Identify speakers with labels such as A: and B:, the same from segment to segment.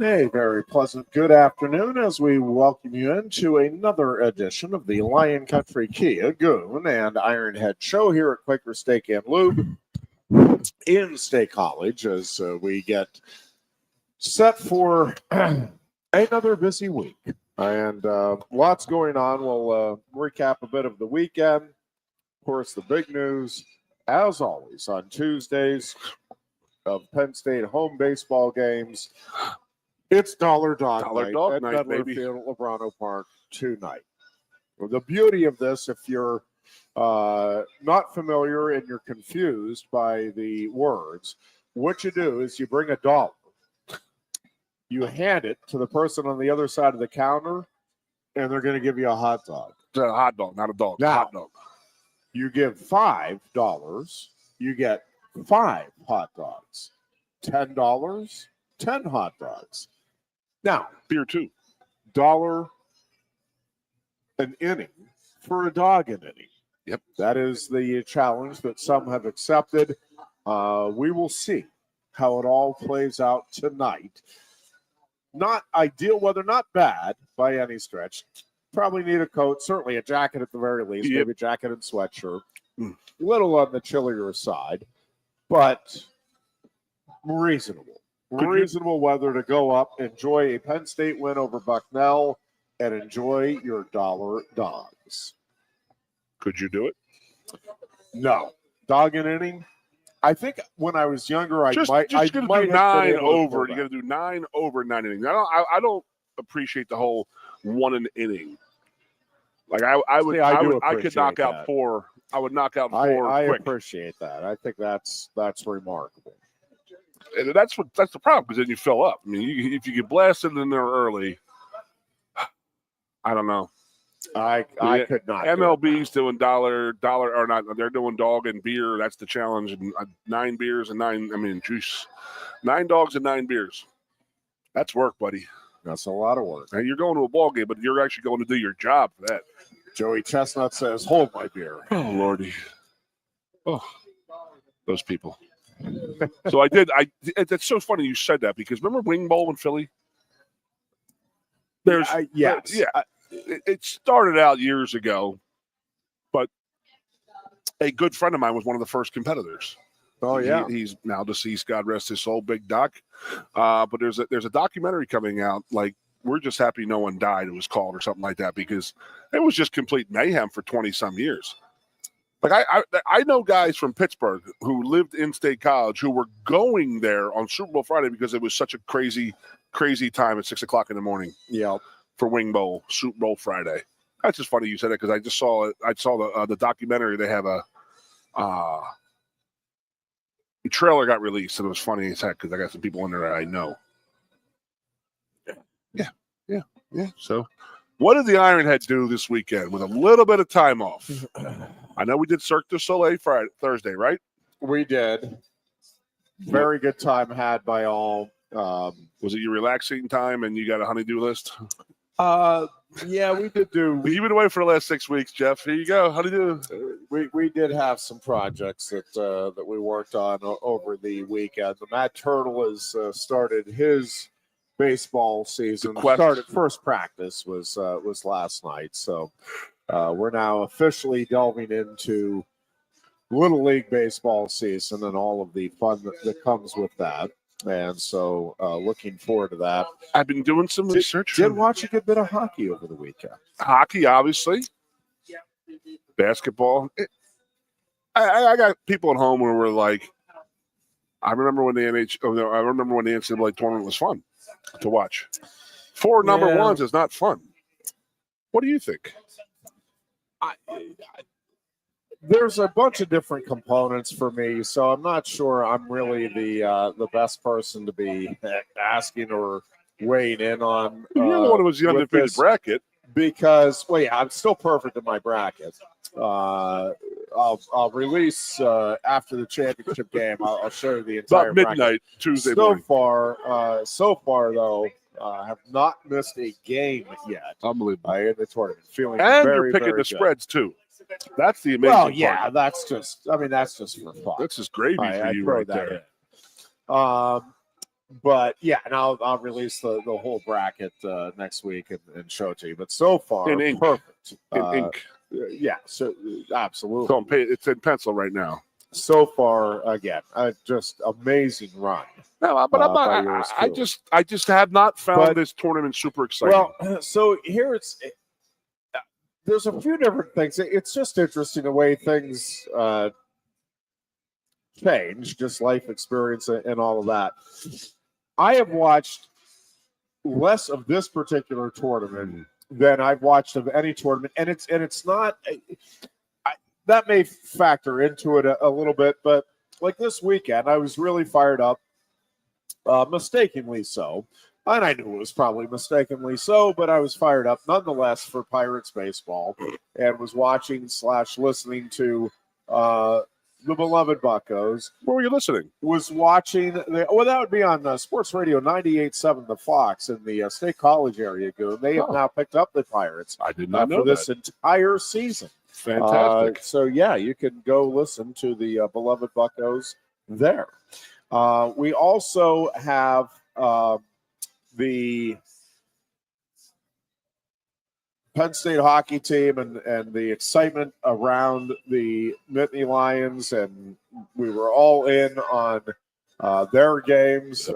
A: A very pleasant good afternoon as we welcome you into another edition of the Lion Country Kia, Goon, and Ironhead show here at Quaker Steak and Lube in State College as we get set for another busy week. And lots going on. We'll recap a bit of the weekend. Of course, the big news, as always, on Tuesdays of Penn State home baseball games. It's Dollar Dog Night at Medler Field at Lebrano Park tonight. Well, the beauty of this, if you're not familiar and you're confused by the words, what you do is you bring $1. You hand it to the person on the other side of the counter, and they're going to give you a hot dog.
B: It's a hot dog, not a dog.
A: Now,
B: hot dog.
A: You give $5, you get 5 hot dogs. $10, 10 hot dogs. Now,
B: beer too.
A: $1 an inning for a dog an inning.
B: Yep.
A: That is the challenge that some have accepted. We will see how it all plays out tonight. Not ideal weather, not bad by any stretch. Probably need a coat, certainly a jacket at the very least, maybe a jacket and sweatshirt. A little on the chillier side, but reasonable. Reasonable weather to go up, enjoy a Penn State win over Bucknell, and enjoy your dollar dogs.
B: Could you do it?
A: No. Dog an inning? I think when I was younger, I might
B: do 9 over. You got to do 9 over 9 innings. I don't appreciate the whole 1 an inning. Like I could knock out 4. I would knock out 4.
A: I
B: quick.
A: appreciate that. I think that's remarkable.
B: And that's the problem, because then you fill up. I mean, if you get blasted in there early, I don't know.
A: I could not.
B: MLB's doing dollar or not. They're doing dog and beer. That's the challenge. And 9 beers and 9. I mean, juice. 9 dogs and 9 beers. That's work, buddy.
A: That's a lot of work.
B: And you're going to a ball game, but you're actually going to do your job for that.
A: Joey Chestnut says, "Hold my beer."
B: Oh Lordy. Oh, those people. So I did. It's so funny you said that, because remember Wing Bowl in Philly?
A: Yes.
B: It started out years ago, but a good friend of mine was one of the first competitors.
A: Oh yeah,
B: he's now deceased. God rest his soul. Big Doc. But there's a documentary coming out. Like, we're just happy no one died. It was called, or something like that, because it was just complete mayhem for 20-some years. Like I know guys from Pittsburgh who lived in State College who were going there on Super Bowl Friday because it was such a crazy time at 6:00 in the morning.
A: Yeah,
B: for Wing Bowl, Super Bowl Friday. That's just funny you said that, because I just saw it. I saw the documentary. They have a trailer got released, and it was funny as heck, because I got some people in there that I know. Yeah. So, what did the Ironhead do this weekend with a little bit of time off? I know we did Cirque du Soleil Thursday, right?
A: We did. Very good time had by all.
B: Was it your relaxing time and you got a honey-do list?
A: Yeah, we did do.
B: You've been away for the last 6 weeks, Jeff. Here you go. Honey-do.
A: We did have some projects that we worked on over the weekend. The Matt Turtle has started his baseball season. First practice was last night, so we're now officially delving into Little League baseball season and all of the fun that comes with that. And so looking forward to that.
B: I've been doing some research.
A: Did watch a good bit of hockey over the weekend.
B: Hockey, obviously. Basketball. I got people at home who were like, I remember when the NCAA tournament was fun to watch. 4 number ones is not fun. What do you think?
A: There's a bunch of different components for me, so I'm not sure I'm really the best person to be asking or weighing in on.
B: You're the one who was the undefeated bracket.
A: Because, I'm still perfect in my bracket. I'll release after the championship game. I'll show you the entire
B: about midnight
A: bracket.
B: Tuesday morning.
A: So far though, have not missed a game yet.
B: Unbelievable
A: in the tournament. Feeling
B: and
A: very,
B: you're picking
A: very
B: the
A: good.
B: Spreads too. That's the amazing
A: Well, yeah,
B: part.
A: that's just for fun.
B: That's just gravy for you right there.
A: But yeah, and I'll release the whole bracket next week and show it to you. But so far,
B: In ink.
A: perfect.
B: In ink.
A: Yeah, so absolutely.
B: It's in pencil right now.
A: So far, again, just amazing run.
B: No, but I'm not. I just have not found this tournament super exciting.
A: Well, so here there's a few different things. It's just interesting the way things change, just life experience and all of that. I have watched less of this particular tournament than I've watched of any tournament, and it's not. That may factor into it a little bit, but like this weekend, I was really fired up, mistakenly so. And I knew it was probably mistakenly so, but I was fired up nonetheless for Pirates baseball and was watching / listening to the beloved Buccos.
B: Where were you listening?
A: Was watching, that would be on Sports Radio 98.7 The Fox in the State College area, Goon. They have now picked up the Pirates.
B: I did not know
A: for this entire season.
B: Fantastic.
A: So, yeah, you can go listen to the beloved Buccos there. We also have the Penn State hockey team and the excitement around the Nittany Lions, and we were all in on their games.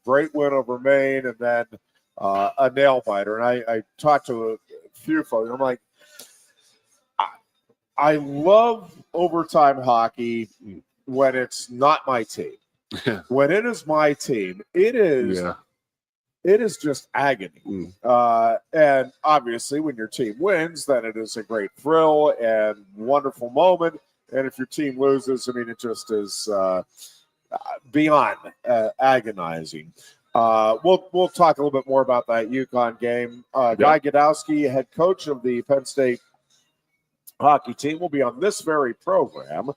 A: Great win over Maine, and then a nail biter. And I talked to a few folks. I'm like, I love overtime hockey when it's not my team. When it is my team, it is just agony. And obviously, when your team wins, then it is a great thrill and wonderful moment. And if your team loses, I mean, it just is beyond agonizing. We'll talk a little bit more about that UConn game. Guy Godowski, head coach of the Penn State hockey team, will be on this very program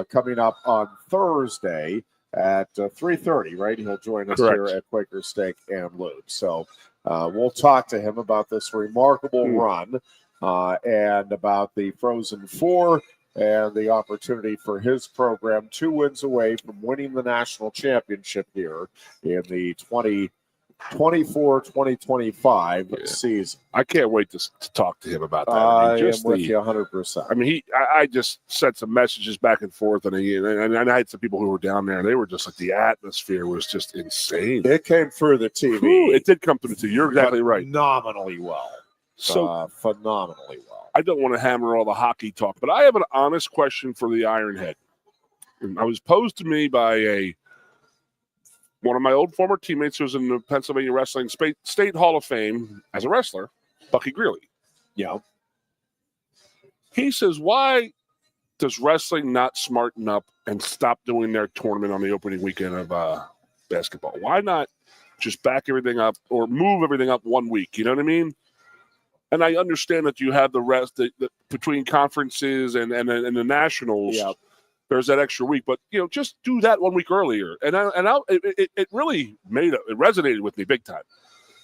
A: coming up on Thursday at 3:30, right? He'll join us here at Quaker Steak and Lube. So we'll talk to him about this remarkable run and about the Frozen Four and the opportunity for his program 2 wins away from winning the national championship here in the 2024-2025 season.
B: I can't wait to talk to him about that.
A: I am with you 100%.
B: I mean, I just sent some messages back and forth, and I had some people who were down there, and they were just like, the atmosphere was just insane.
A: It came through the TV.
B: Ooh, it did come through the TV. You're exactly right.
A: Phenomenally well. Phenomenally well.
B: I don't want to hammer all the hockey talk, but I have an honest question for the Ironhead. I was posed to me by one of my old former teammates who was in the Pennsylvania Wrestling State Hall of Fame as a wrestler, Bucky Greeley.
A: Yeah.
B: He says, why does wrestling not smarten up and stop doing their tournament on the opening weekend of basketball? Why not just back everything up or move everything up 1 week? You know what I mean? And I understand that you have the rest between conferences and the nationals.
A: Yeah.
B: There's that extra week, but just do that 1 week earlier. And it really it resonated with me big time,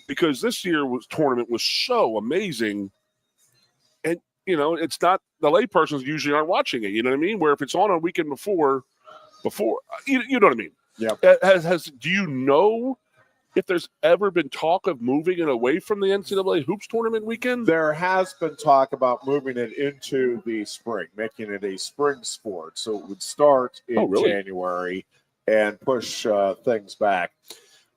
B: because this tournament was so amazing, and it's not, the laypersons usually aren't watching it. You know what I mean? Where if it's on a weekend before, you know what I mean?
A: Yeah.
B: Do you know if there's ever been talk of moving it away from the NCAA hoops tournament weekend?
A: There has been talk about moving it into the spring, making it a spring sport. So it would start in January and push things back.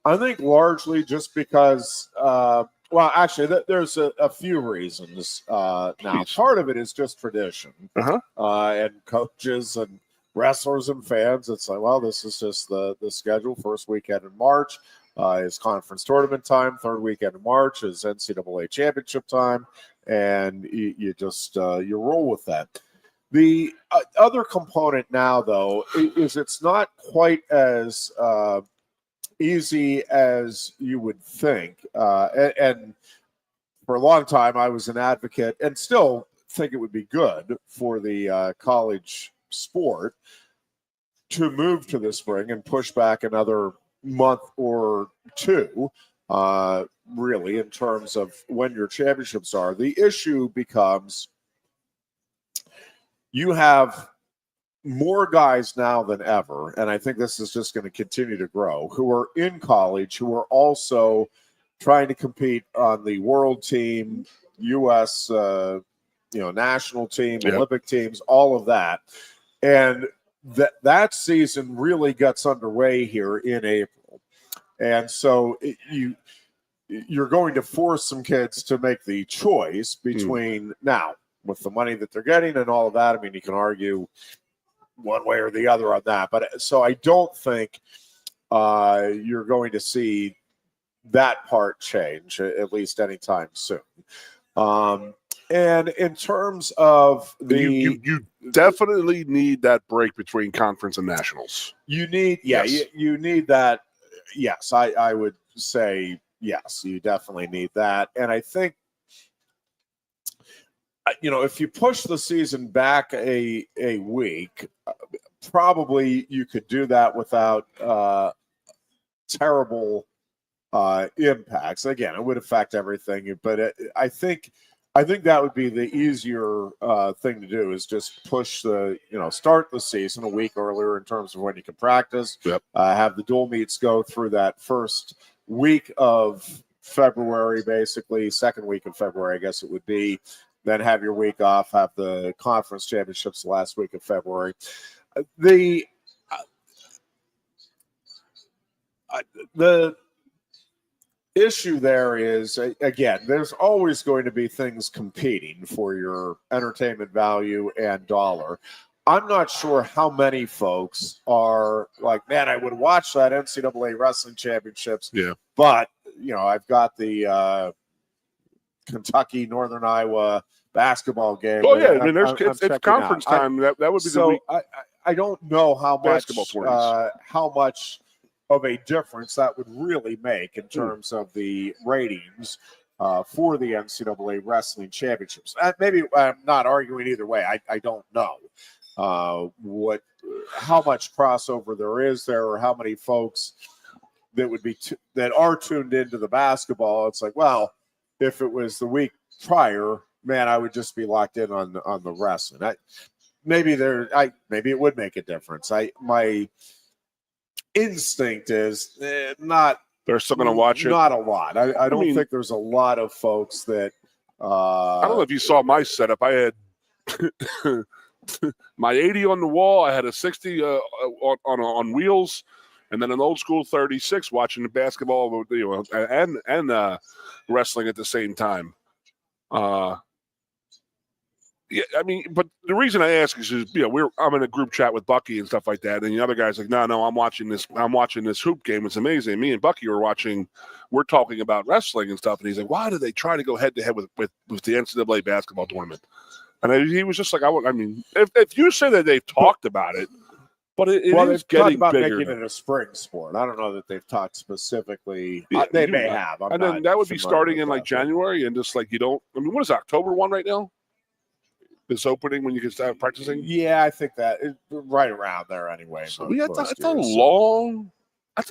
A: I think largely just because, there's a few reasons now. Part of it is just tradition. And coaches and wrestlers and fans. It's like, well, this is just the schedule. First weekend in March is conference tournament time. Third weekend in March is NCAA championship time, and you just you roll with that. The other component now, though, is it's not quite as easy as you would think. And for a long time, I was an advocate, and still think it would be good for the college sport to move to the spring and push back another month or two, really, in terms of when your championships are. The issue becomes you have more guys now than ever, and I think this is just going to continue to grow, who are in college, who are also trying to compete on the world team, U.S. National team,
B: Yep.
A: Olympic teams, all of that. And that season really gets underway here in April. And so you're going to force some kids to make the choice between now, with the money that they're getting and all of that. I mean, you can argue one way or the other on that. But so I don't think you're going to see that part change, at least anytime soon. And in terms of
B: you definitely need that break between conference and nationals.
A: You need, you need that. Yes, I would say yes, you definitely need that. And I think, if you push the season back a week, probably you could do that without terrible impacts. Again, it would affect everything, but I think that would be the easier thing to do, is just push start the season a week earlier in terms of when you can practice.
B: Yep.
A: Have the dual meets go through that first week of February, basically second week of February, I guess it would be. Then have your week off. Have the conference championships the last week of February. The issue there is, again, there's always going to be things competing for your entertainment value and dollar. I'm not sure how many folks are like, man, I would watch that NCAA wrestling championships.
B: Yeah.
A: But, I've got the Kentucky, Northern Iowa basketball game.
B: Oh, yeah. I mean, it's conference time. That would be the week.
A: I don't know how much of a difference that would really make in terms of the ratings for the NCAA wrestling championships. Maybe I'm not arguing either way. I don't know how much crossover there is there, or how many folks that would be that are tuned into the basketball. It's like, well, if it was the week prior, man, I would just be locked in on the wrestling. Maybe it would make a difference. My instinct is not.
B: They're still going to watch it.
A: Not a lot. I don't think there's a lot of folks that.
B: I don't know if you saw my setup. I had my 80 on the wall. I had a 60 on wheels, and then an old school 36 watching the basketball, and wrestling at the same time. Yeah, I mean, but the reason I ask is, I'm in a group chat with Bucky and stuff like that, and the other guy's like, no, I'm watching this hoop game. It's amazing. Me and Bucky we're talking about wrestling and stuff, and he's like, why do they try to go head to head with the NCAA basketball tournament? And he was just like, if you say that they've talked about it, but it is getting
A: about
B: bigger.
A: Making it a spring sport. I don't know that they've talked specifically. They may have.
B: Then that would be starting in like January, and just like what is October 1 right now? This opening when you can start practicing?
A: Yeah, I think that is right around there anyway.
B: So that's a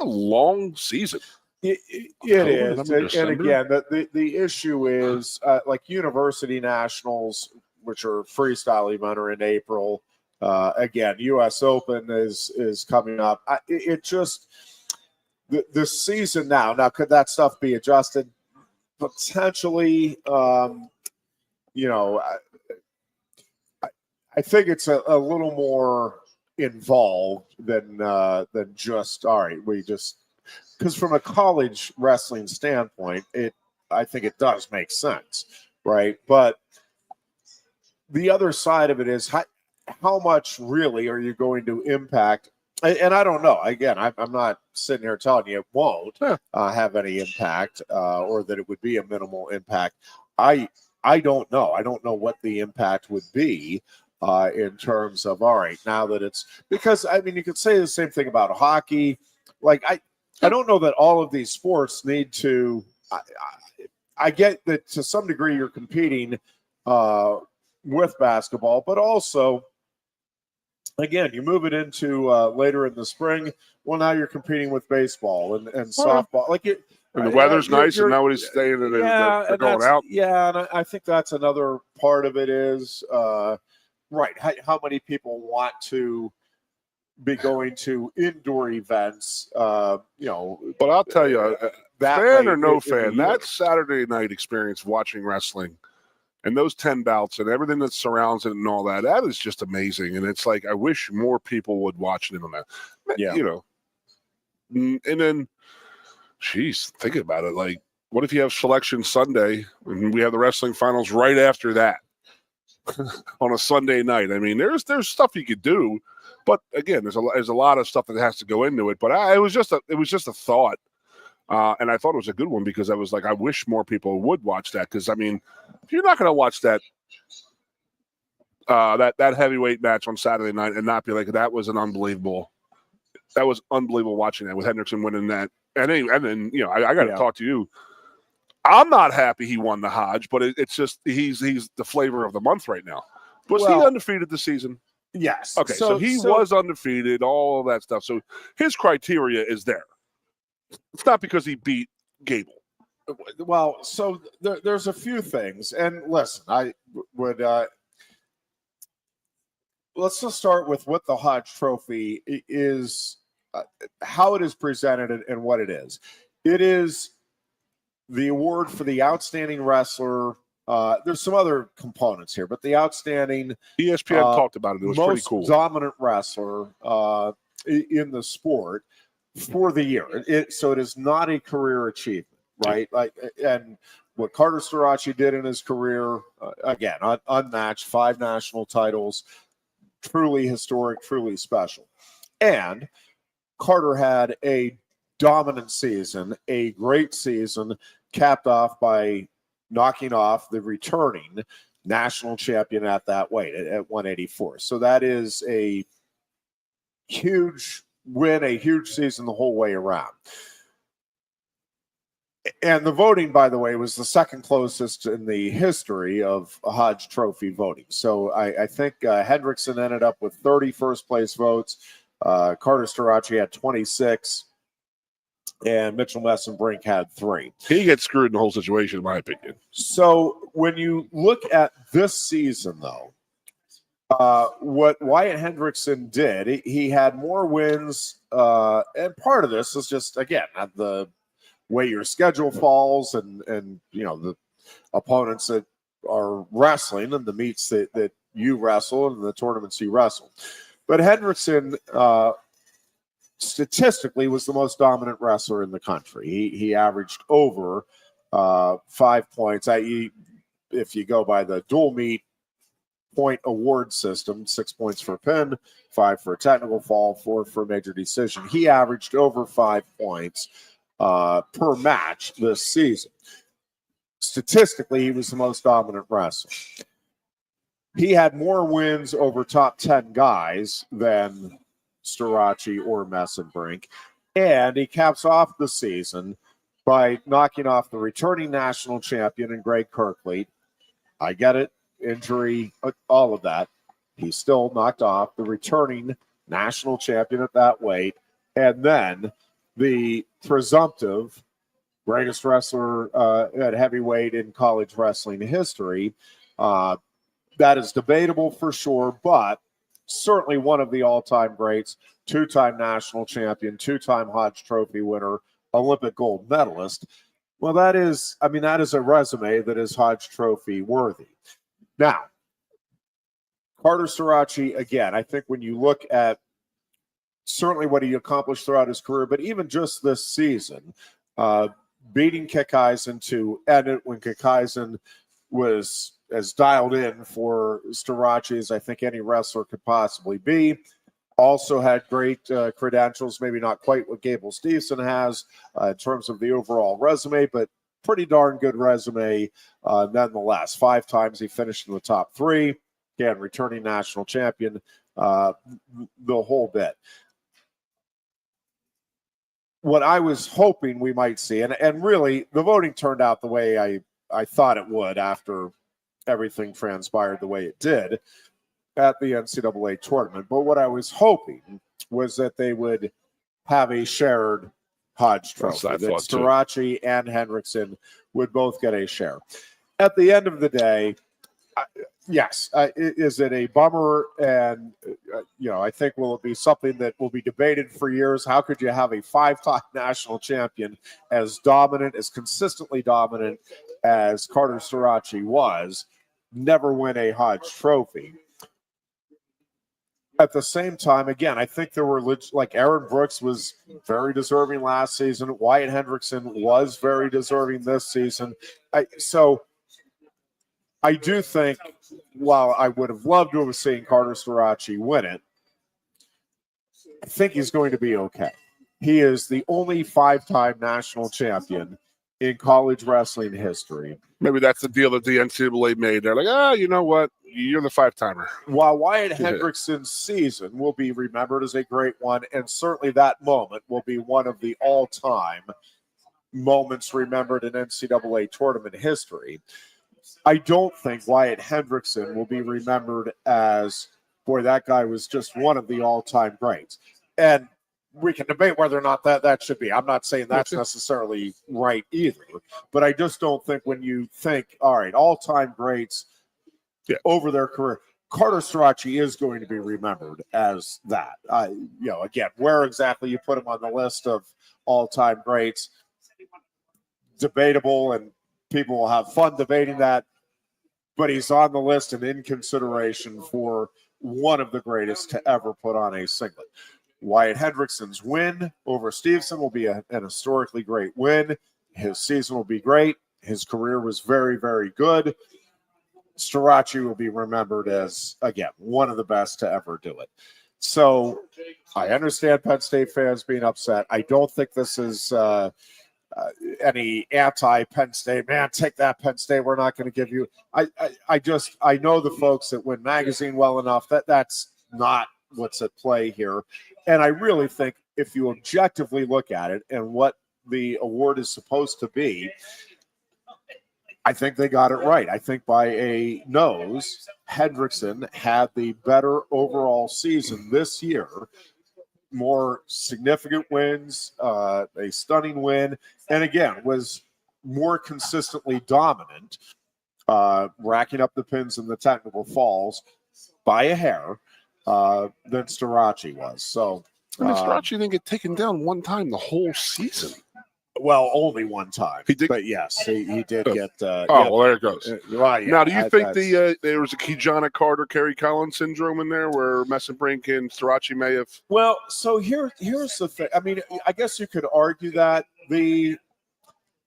B: long season.
A: It is. And again, the issue is like university nationals, which are freestyle event, are in April. Again, U.S. Open is coming up. It just the season now. Now, could that stuff be adjusted? Potentially. I think it's a little more involved than just, all right, because from a college wrestling standpoint, I think it does make sense, right? But the other side of it is how much really are you going to impact? And I don't know. Again, I'm not sitting here telling you it won't have any impact or that it would be a minimal impact. I don't know. I don't know what the impact would be. In terms of, all right, now that it's, because I mean, you could say the same thing about hockey. Like, I don't know that all of these sports need to, I get that to some degree you're competing with basketball, but also, again, you move it into later in the spring. Well, now you're competing with baseball and softball. Like it.
B: And the weather's nice, and nobody's staying, and they're going out.
A: Yeah, and I think that's another part of it is, right. How many people want to be going to indoor events?
B: But I'll tell you, fan or no fan, that Saturday night experience watching wrestling and those 10 bouts and everything that surrounds it and all that, that is just amazing. And it's like, I wish more people would watch it on that.
A: Yeah.
B: And then, geez, thinking about it, like, what if you have Selection Sunday and we have the wrestling finals right after that on a Sunday night? I mean, there's stuff you could do, but again, there's a lot of stuff that has to go into it. But it was just a thought. And I thought it was a good one because I was like, I wish more people would watch that. Because I mean, if you're not going to watch that heavyweight match on Saturday night and not be like, that was unbelievable watching that with Hendrickson winning that. And then I got to talk to you. I'm not happy he won the Hodge, but it's just he's the flavor of the month right now. Was he undefeated this season?
A: Yes.
B: Okay, so he was undefeated, all of that stuff. So his criteria is there. It's not because he beat Gable.
A: Well, so there's a few things. And listen, I would let's just start with what the Hodge Trophy is, how it is presented and what it is. It is the award for the outstanding wrestler. There's some other components here, but the outstanding
B: ESPN talked about it. It was pretty cool.
A: Dominant wrestler in the sport for the year. So it is not a career achievement, right? Like, and what Carter Starace did in his career, again, unmatched, 5 national titles, truly historic, truly special. And Carter had a dominant season, a great season, capped off by knocking off the returning national champion at that weight at 184. So that is a huge win, a huge season the whole way around. And the voting, by the way, was the second closest in the history of Hodge Trophy voting. So I think Hendrickson ended up with 30 first-place votes. Carter Starace had 26. And Mitchell Messenbrink had 3.
B: He gets screwed in the whole situation, in my opinion.
A: So when you look at this season, though, what Wyatt Hendrickson did, he had more wins. And part of this is just, again, the way your schedule falls and the opponents that are wrestling and the meets that you wrestle and the tournaments you wrestle. But Hendrickson statistically was the most dominant wrestler in the country. He averaged over 5 points, i.e., if you go by the dual meet point award system, 6 points for a pin, 5 for a technical fall, 4 for a major decision. He averaged over 5 points per match this season. Statistically, he was the most dominant wrestler. He had more wins over top 10 guys than Starace or Messenbrink, and he caps off the season by knocking off the returning national champion in Greg Kirkley. I get it, injury, all of that. He still knocked off the returning national champion at that weight, and then the presumptive greatest wrestler at heavyweight in college wrestling history. That is debatable for sure, but certainly one of the all-time greats, 2-time national champion, 2-time Hodge Trophy winner, Olympic gold medalist. Well, that is a resume that is Hodge Trophy worthy. Now, Carter Starace, again, I think when you look at certainly what he accomplished throughout his career, but even just this season, beating Kikeisen to end it when Kikeisen was as dialed in for Starace as I think any wrestler could possibly be. Also had great credentials, maybe not quite what Gable Steveson has in terms of the overall resume, but pretty darn good resume nonetheless. 5 times he finished in the top 3. Again, returning national champion, the whole bit. What I was hoping we might see, and really the voting turned out the way I thought it would after everything transpired the way it did at the NCAA tournament. But what I was hoping was that they would have a shared Hodge Trophy, that Starace and Hendrickson would both get a share. At the end of the day, Yes. Is it a bummer? And, I think will it be something that will be debated for years? How could you have a 5-time national champion as dominant, as consistently dominant as Carter Sirachi was, never win a Hodge Trophy? At the same time, again, I think there were like Aaron Brooks was very deserving last season. Wyatt Hendrickson was very deserving this season. So I do think, while I would have loved to have seen Carter Sirachi win it, I think he's going to be okay. He is the only 5-time national champion in college wrestling history.
B: Maybe that's the deal that the NCAA made. They're like, you know what? You're the 5-timer.
A: While Wyatt Hendrickson's season will be remembered as a great one, and certainly that moment will be one of the all-time moments remembered in NCAA tournament history, I don't think Wyatt Hendrickson will be remembered as, boy, that guy was just one of the all-time greats. And we can debate whether or not that should be. I'm not saying that's necessarily right either. But I just don't think when you think, all right, all-time greats over their career, Carter Sirachi is going to be remembered as that. Again, where exactly you put him on the list of all-time greats, debatable, and people will have fun debating that. But he's on the list and in consideration for one of the greatest to ever put on a singlet. Wyatt Hendrickson's win over Stevenson will be an historically great win. His season will be great. His career was very, very good. Sirachi will be remembered as, again, one of the best to ever do it. So I understand Penn State fans being upset. I don't think this is any anti-Penn State. Man, take that, Penn State. We're not going to give you. I know the folks that Win Magazine well enough that's not what's at play here. And I really think if you objectively look at it and what the award is supposed to be, I think they got it right. I think by a nose, Hendrickson had the better overall season this year. More significant wins, a stunning win, and again, was more consistently dominant, racking up the pins in the technical falls by a hair than Sirachi was. So,
B: Sirachi didn't get taken down one time the whole season.
A: Well, only one time.
B: He did,
A: but yes, he did get.
B: Well, there it goes.
A: Right. Yeah,
B: now, do you think there was a Keyjana Carter, Kerry Collins syndrome in there, where Messenbrink and Sirachi may have?
A: Well, so here's the thing. I mean, I guess you could argue that and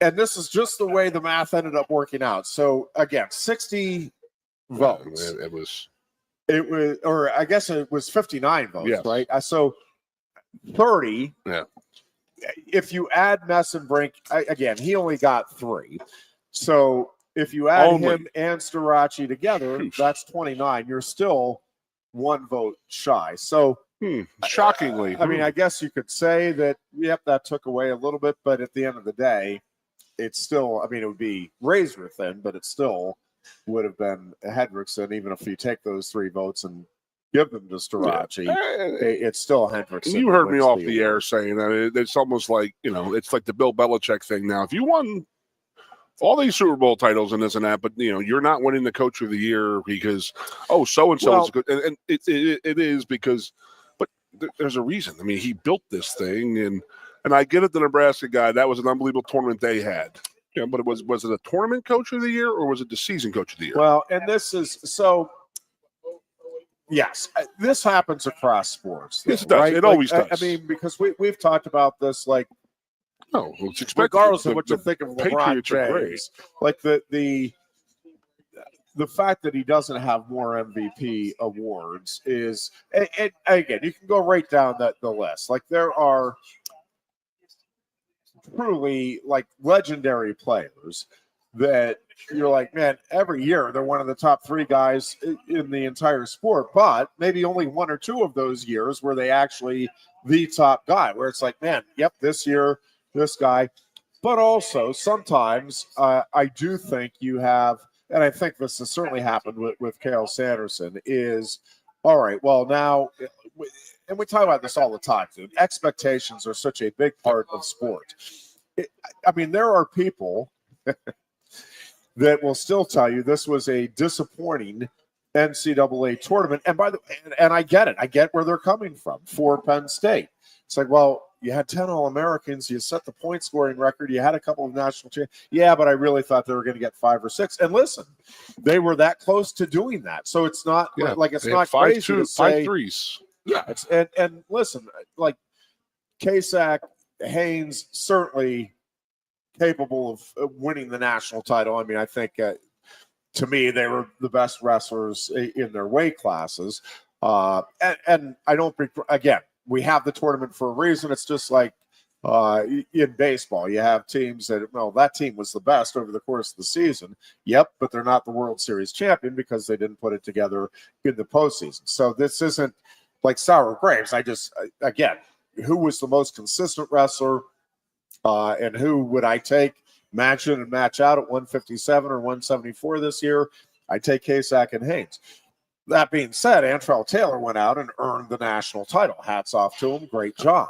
A: this is just the way the math ended up working out. So again, 60 votes. It was, or I guess it was 59 votes, right? So 30.
B: Yeah.
A: If you add Messenbrink, again, he only got 3. So if you add him and Sirachi together, that's 29. You're still 1 vote shy. So
B: shockingly,
A: I mean, I guess you could say that, that took away a little bit, but at the end of the day, it's still, I mean, it would be razor thin, but it still would have been Hendrickson, even if you take those 3 votes and give them to Sirachi. It's still Hendrickson.
B: You heard me off the air saying that it's almost like, it's like the Bill Belichick thing now. If you won all these Super Bowl titles and this and that, but, you're not winning the Coach of the Year because, so-and-so is good. And it is because, but there's a reason. I mean, he built this thing, and I get it, the Nebraska guy, that was an unbelievable tournament they had. But was it a tournament Coach of the Year, or was it the season Coach of the Year?
A: Well, and this is so. Yes, this happens across sports.
B: Yes, it does.
A: Right?
B: It always does.
A: I mean, because we've talked about this, like,
B: it's expected.
A: Regardless of what you think of LeBron
B: James,
A: like the fact that he doesn't have more MVP awards is, and again, you can go right down the list. Like, there are truly, like, legendary players that you're like, man, every year they're one of the top 3 guys in the entire sport, but maybe only 1 or 2 of those years were they actually the top guy, where it's like, man, this year, this guy. But also sometimes I do think you have, and I think this has certainly happened with Cael Sanderson, is, all right, well, now, and we talk about this all the time, dude, expectations are such a big part of sport. I mean, there are people that will still tell you this was a disappointing NCAA tournament. And and I get it. I get where they're coming from for Penn State. It's like, well, you had 10 All-Americans. You set the point scoring record. You had a couple of national champions. Yeah, but I really thought they were going to get 5 or 6. And listen, they were that close to doing that. So it's not it's not crazy to say
B: 5 threes.
A: Yeah, and listen, like Kasak, Haynes, certainly capable of winning the national title. I mean, I think to me they were the best wrestlers in their weight classes. And I don't again. We have the tournament for a reason. It's just like in baseball. You have teams that team was the best over the course of the season. Yep, but they're not the World Series champion because they didn't put it together in the postseason. So this isn't like sour grapes. Again, who was the most consistent wrestler and who would I take match in and match out at 157 or 174 this year? I take Kasak and Haynes. That being said, Antrell Taylor went out and earned the national title. Hats off to him. Great job.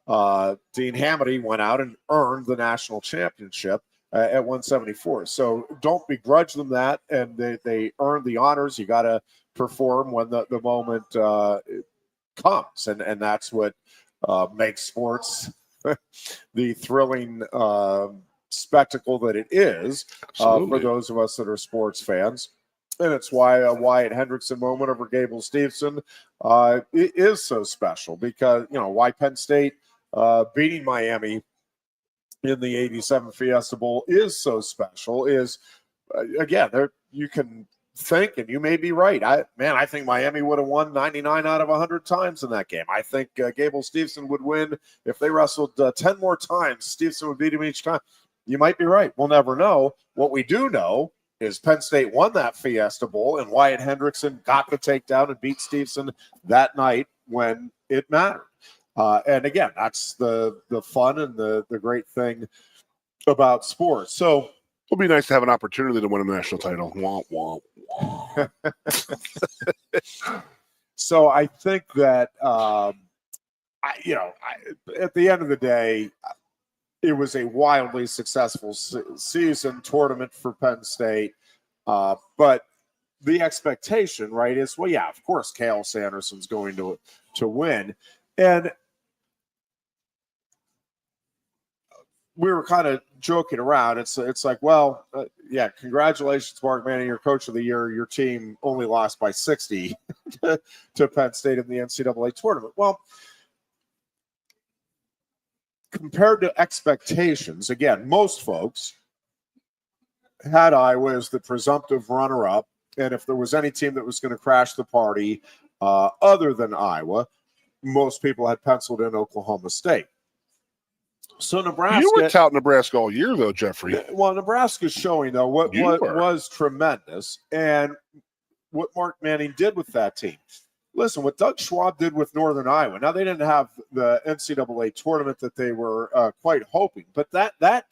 A: Dean Hamady went out and earned the national championship at 174. So don't begrudge them that. And they earned the honors. You got to perform when the moment comes. And that's what makes sports the thrilling spectacle that it is for those of us that are sports fans. And it's why a Wyatt Hendrickson moment over Gable Stevenson is so special because, why Penn State beating Miami in the 87 Fiesta Bowl is so special is, again, you can think, and you may be right. I think Miami would have won 99 out of 100 times in that game. I think Gable Stevenson would win if they wrestled 10 more times. Stevenson would beat him each time. You might be right. We'll never know. What we do know is Penn State won that Fiesta Bowl, and Wyatt Hendrickson got the takedown and beat Stevenson that night when it mattered. And again, that's the fun and the great thing about sports. So
B: it'll be nice to have an opportunity to win a national title. Wah, wah, wah.
A: So I think that at the end of the day, it was a wildly successful season tournament for Penn State. But the expectation, right, is, well, yeah, of course, Cael Sanderson's going to win. And we were kind of joking around. It's like, well, yeah, congratulations, Mark Manning, you're coach of the year. Your team only lost by 60 to Penn State in the NCAA tournament. Well, compared to expectations, again, most folks had Iowa as the presumptive runner-up, and if there was any team that was going to crash the party other than Iowa, most people had penciled in Oklahoma State. So Nebraska.
B: You were touting Nebraska all year, though, Jeffrey.
A: Well, Nebraska's showing, though, what was tremendous, and what Mark Manning did with that team. Listen, what Doug Schwab did with Northern Iowa. Now, they didn't have the NCAA tournament that they were quite hoping, but that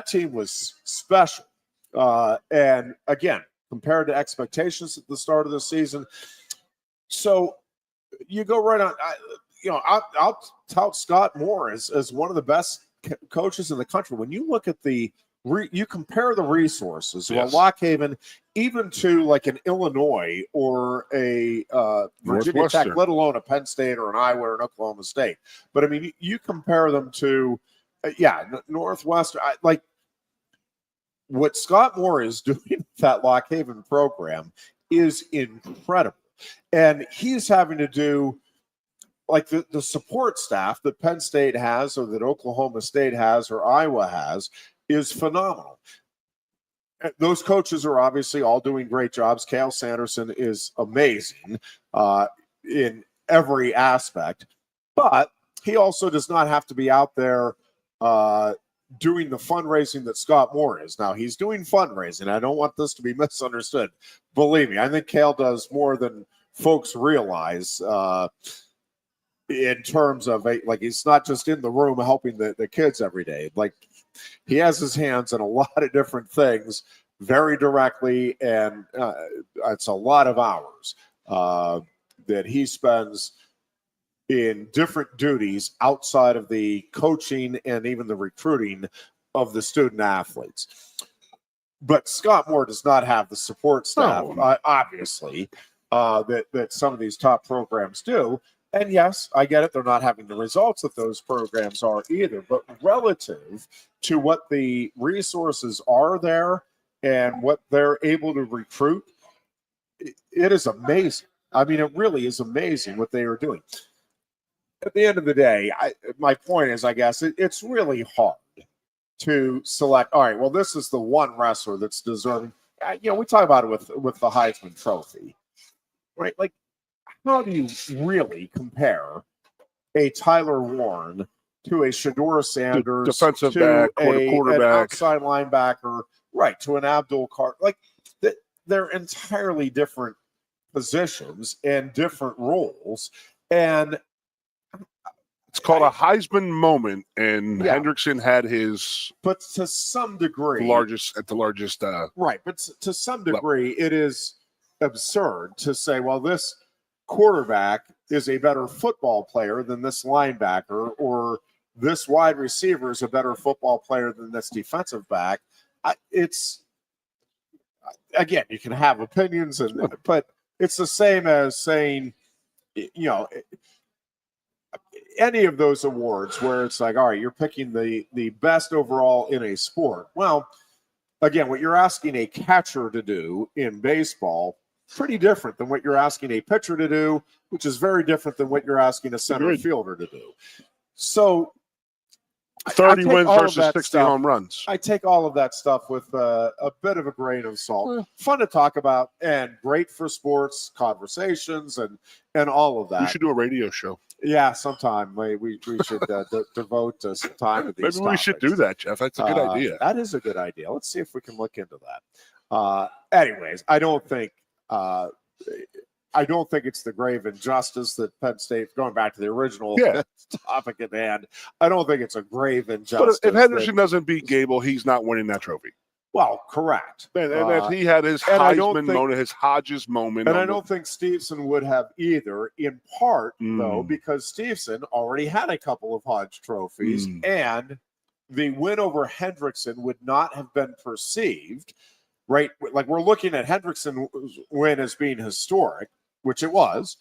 A: team was special. And again, compared to expectations at the start of the season. So you go right on. I'll tout Scott Moore as one of the best coaches in the country. When you look at you compare the resources of Lock Haven, even to like an Illinois or a Virginia Tech, let alone a Penn State or an Iowa or an Oklahoma State. But I mean, you compare them to, Northwestern. Like what Scott Moore is doing with that Lock Haven program is incredible, and he's having to do like the support staff that Penn State has, or that Oklahoma State has, or Iowa has, is phenomenal. Those coaches are obviously all doing great jobs. Cael Sanderson is amazing in every aspect, but he also does not have to be out there doing the fundraising that Scott Moore is. Now, he's doing fundraising. I don't want this to be misunderstood. Believe me, I think Cael does more than folks realize in terms of, like, he's not just in the room helping the kids every day. Like, he has his hands in a lot of different things very directly, and it's a lot of hours that he spends in different duties outside of the coaching and even the recruiting of the student athletes. But Scott Moore does not have the support staff,
B: No.
A: obviously, that some of these top programs do. And yes, I get it. They're not having the results that those programs are either. But relative to what the resources are there and what they're able to recruit, it is amazing. I mean, it really is amazing what they are doing. At the end of the day, my point is, I guess, it's really hard to select, all right, well, this is the one wrestler that's deserving. We talk about it with the Heisman Trophy, right? Like, how do you really compare a Tyler Warren to a Shador Sanders,
B: defensive
A: to
B: back, quarterback,
A: an outside linebacker, right, to an Abdul Carter? Like, they're entirely different positions and different roles. And
B: it's called a Heisman moment, and Hendrickson had his,
A: but to some degree,
B: largest.
A: Right, but to some degree, it is absurd to say, well, this quarterback is a better football player than this linebacker, or this wide receiver is a better football player than this defensive back. It's, again, you can have opinions, but it's the same as saying, any of those awards where it's like, all right, you're picking the best overall in a sport. Well, again, what you're asking a catcher to do in baseball, pretty different than what you're asking a pitcher to do, which is very different than what you're asking a center fielder to do. So
B: 30 wins versus 60 home runs.
A: I take all of that stuff with a bit of a grain of salt. Fun to talk about and great for sports conversations and all of that.
B: We should do a radio show.
A: Yeah, sometime we should devote some time to these
B: Maybe we should do that, Jeff. That's a good idea.
A: That is a good idea. Let's see if we can look into that. Anyways, I don't think it's the grave injustice that Penn State, going back to the original topic at hand, I don't think it's a grave injustice.
B: But if Henderson doesn't beat Gable, he's not winning that trophy.
A: Well, correct.
B: And he had his Heisman moment, his Hodges moment.
A: And I don't think Stevenson would have either, in part, though, because Stevenson already had a couple of Hodge trophies, and the win over Hendrickson would not have been perceived, right? Like, we're looking at Hendrickson's win as being historic, which it was.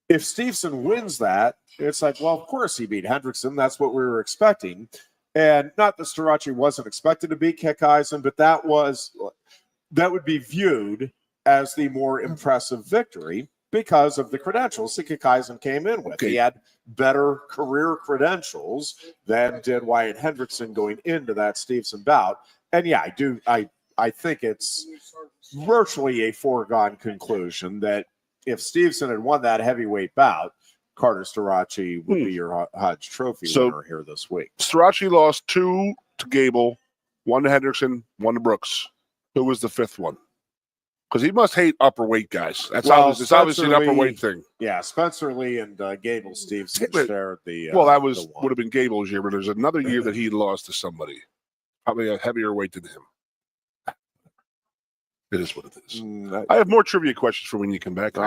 A: If Stevenson wins that, it's like, well, of course he beat Hendrickson. That's what we were expecting. And not that Starace wasn't expected to beat Kikeisen, but that would be viewed as the more impressive victory because of the credentials that Kikeisen came in with. He had better career credentials than did Wyatt Hendrickson going into that Stevenson bout. And yeah, I think it's virtually a foregone conclusion that if Stevenson had won that heavyweight bout, Carter Starace would be your Hodge Trophy winner here this week.
B: Starace lost 2 to Gable, 1 to Hendrickson, 1 to Brooks. Who was the 5th one? Because he must hate upper weight guys. It's obviously an upper weight thing.
A: Yeah, Spencer Lee and Gable Stevenson shared the.
B: That would have been Gable's year, but there's another year that he lost to somebody, probably a heavier weight than him. It is what it is. I have more trivia questions for when you come back.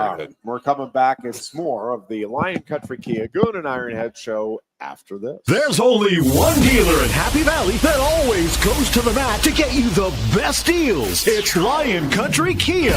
A: We're coming back. It's more of the Lion Country Kia Goon and Ironhead show after this.
C: There's only one dealer in Happy Valley that always goes to the mat to get you the best deals. It's Lion Country Kia.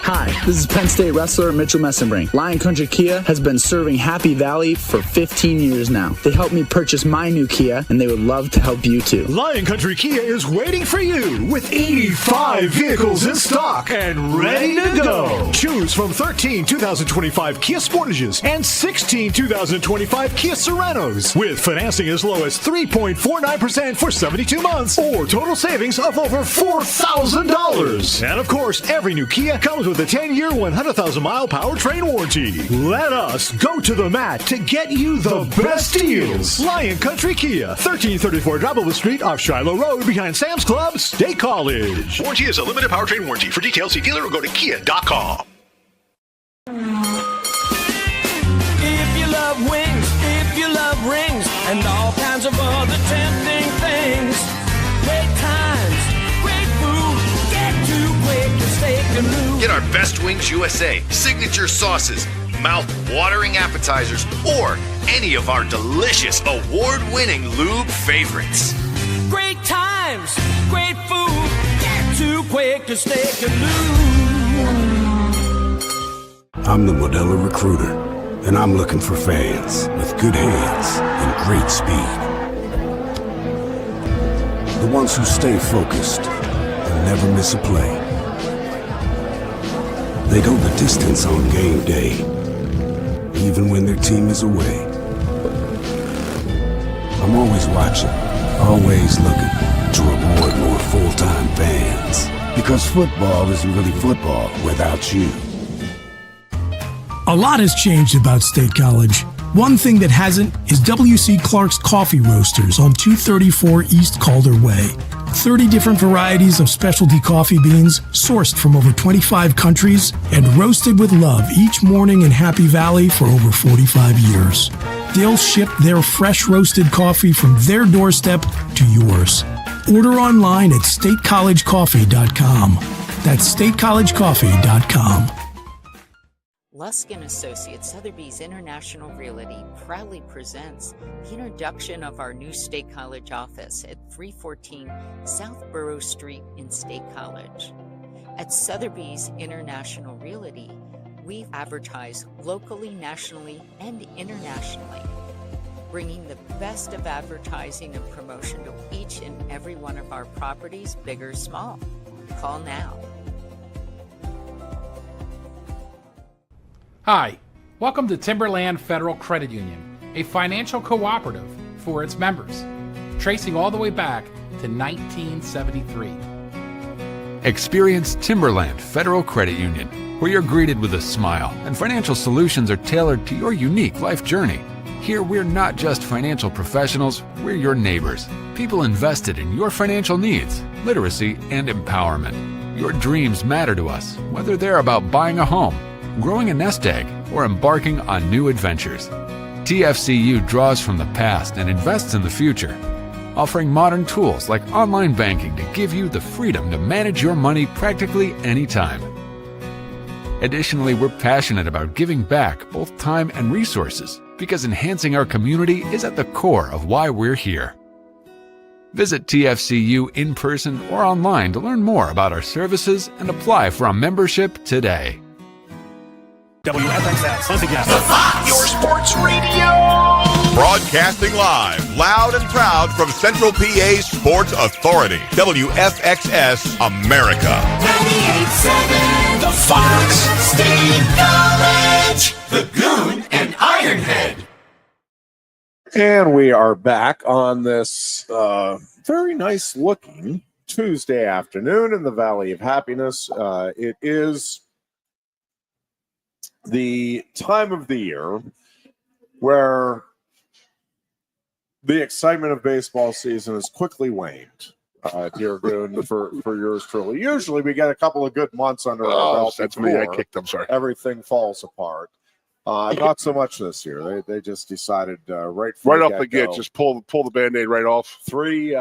D: Hi, this is Penn State wrestler Mitchell Messenbrink. Lion Country Kia has been serving Happy Valley for 15 years now. They helped me purchase my new Kia, and they would love to help you too.
C: Lion Country Kia is waiting for you with 85 vehicles in stock and ready to go. Choose from 13 2025 Kia Sportages and 16 2025 Kia Serenos with financing as low as 3.49% for 72 months or total savings of over $4,000. And of course, every new Kia comes with a 10-year, 100,000-mile powertrain warranty. Let us go to the mat to get you the best deals. Lion Country Kia, 1334 Drybowl Street off Shiloh Road behind Sam's Club, State College.
E: Warranty is a limited powertrain warranty. For details, see dealer or go to kia.com.
F: If you love wings, if you love rings, and all kinds of other tempting things, great times, great food, get to Quaker Steak and Lube.
E: Get our Best Wings USA signature sauces, mouth-watering appetizers, or any of our delicious award-winning lube favorites.
F: Great times, great food. Get to Quaker Steak and Lube.
G: I'm the Modelo Recruiter, and I'm looking for fans with good hands and great speed. The ones who stay focused and never miss a play. They go the distance on game day, even when their team is away. I'm always watching, always looking to reward more full-time fans. Because football isn't really football without you.
H: A lot has changed about State College. One thing that hasn't is W.C. Clark's Coffee Roasters on 234 East Calder Way. 30 different varieties of specialty coffee beans sourced from over 25 countries and roasted with love each morning in Happy Valley for over 45 years. They'll ship their fresh roasted coffee from their doorstep to yours. Order online at statecollegecoffee.com. That's statecollegecoffee.com.
I: Lusk & Associates Sotheby's International Realty proudly presents the introduction of our new State College office at 314 South Borough Street in State College. At Sotheby's International Realty, we advertise locally, nationally, and internationally, bringing the best of advertising and promotion to each and every one of our properties, big or small. Call now.
J: Hi, welcome to Timberland Federal Credit Union, a financial cooperative for its members, tracing all the way back to 1973.
K: Experience Timberland Federal Credit Union, where you're greeted with a smile and financial solutions are tailored to your unique life journey. Here, we're not just financial professionals, we're your neighbors, people invested in your financial needs, literacy, and empowerment. Your dreams matter to us, whether they're about buying a home, growing a nest egg, or embarking on new adventures. TFCU draws from the past and invests in the future, offering modern tools like online banking to give you the freedom to manage your money practically anytime. Additionally, we're passionate about giving back both time and resources because enhancing our community is at the core of why we're here. Visit TFCU in person or online to learn more about our services and apply for a membership today.
C: WFXS. Once again.
E: The Fox, your sports radio. Broadcasting live, loud and proud from Central PA's Sports Authority. WFXS America.
F: 98.7 The Fox, State College, the Goon, and Ironhead.
A: And we are back on this very nice looking Tuesday afternoon in the Valley of Happiness. It is the time of the year where the excitement of baseball season has quickly waned, dear Goon, for yours truly. Usually we get a couple of good months under our belt.
B: That's me. I kicked them. Sorry.
A: Everything falls apart. Not so much this year. They just decided right
B: off the get, just pull the Band-Aid right off.
A: Three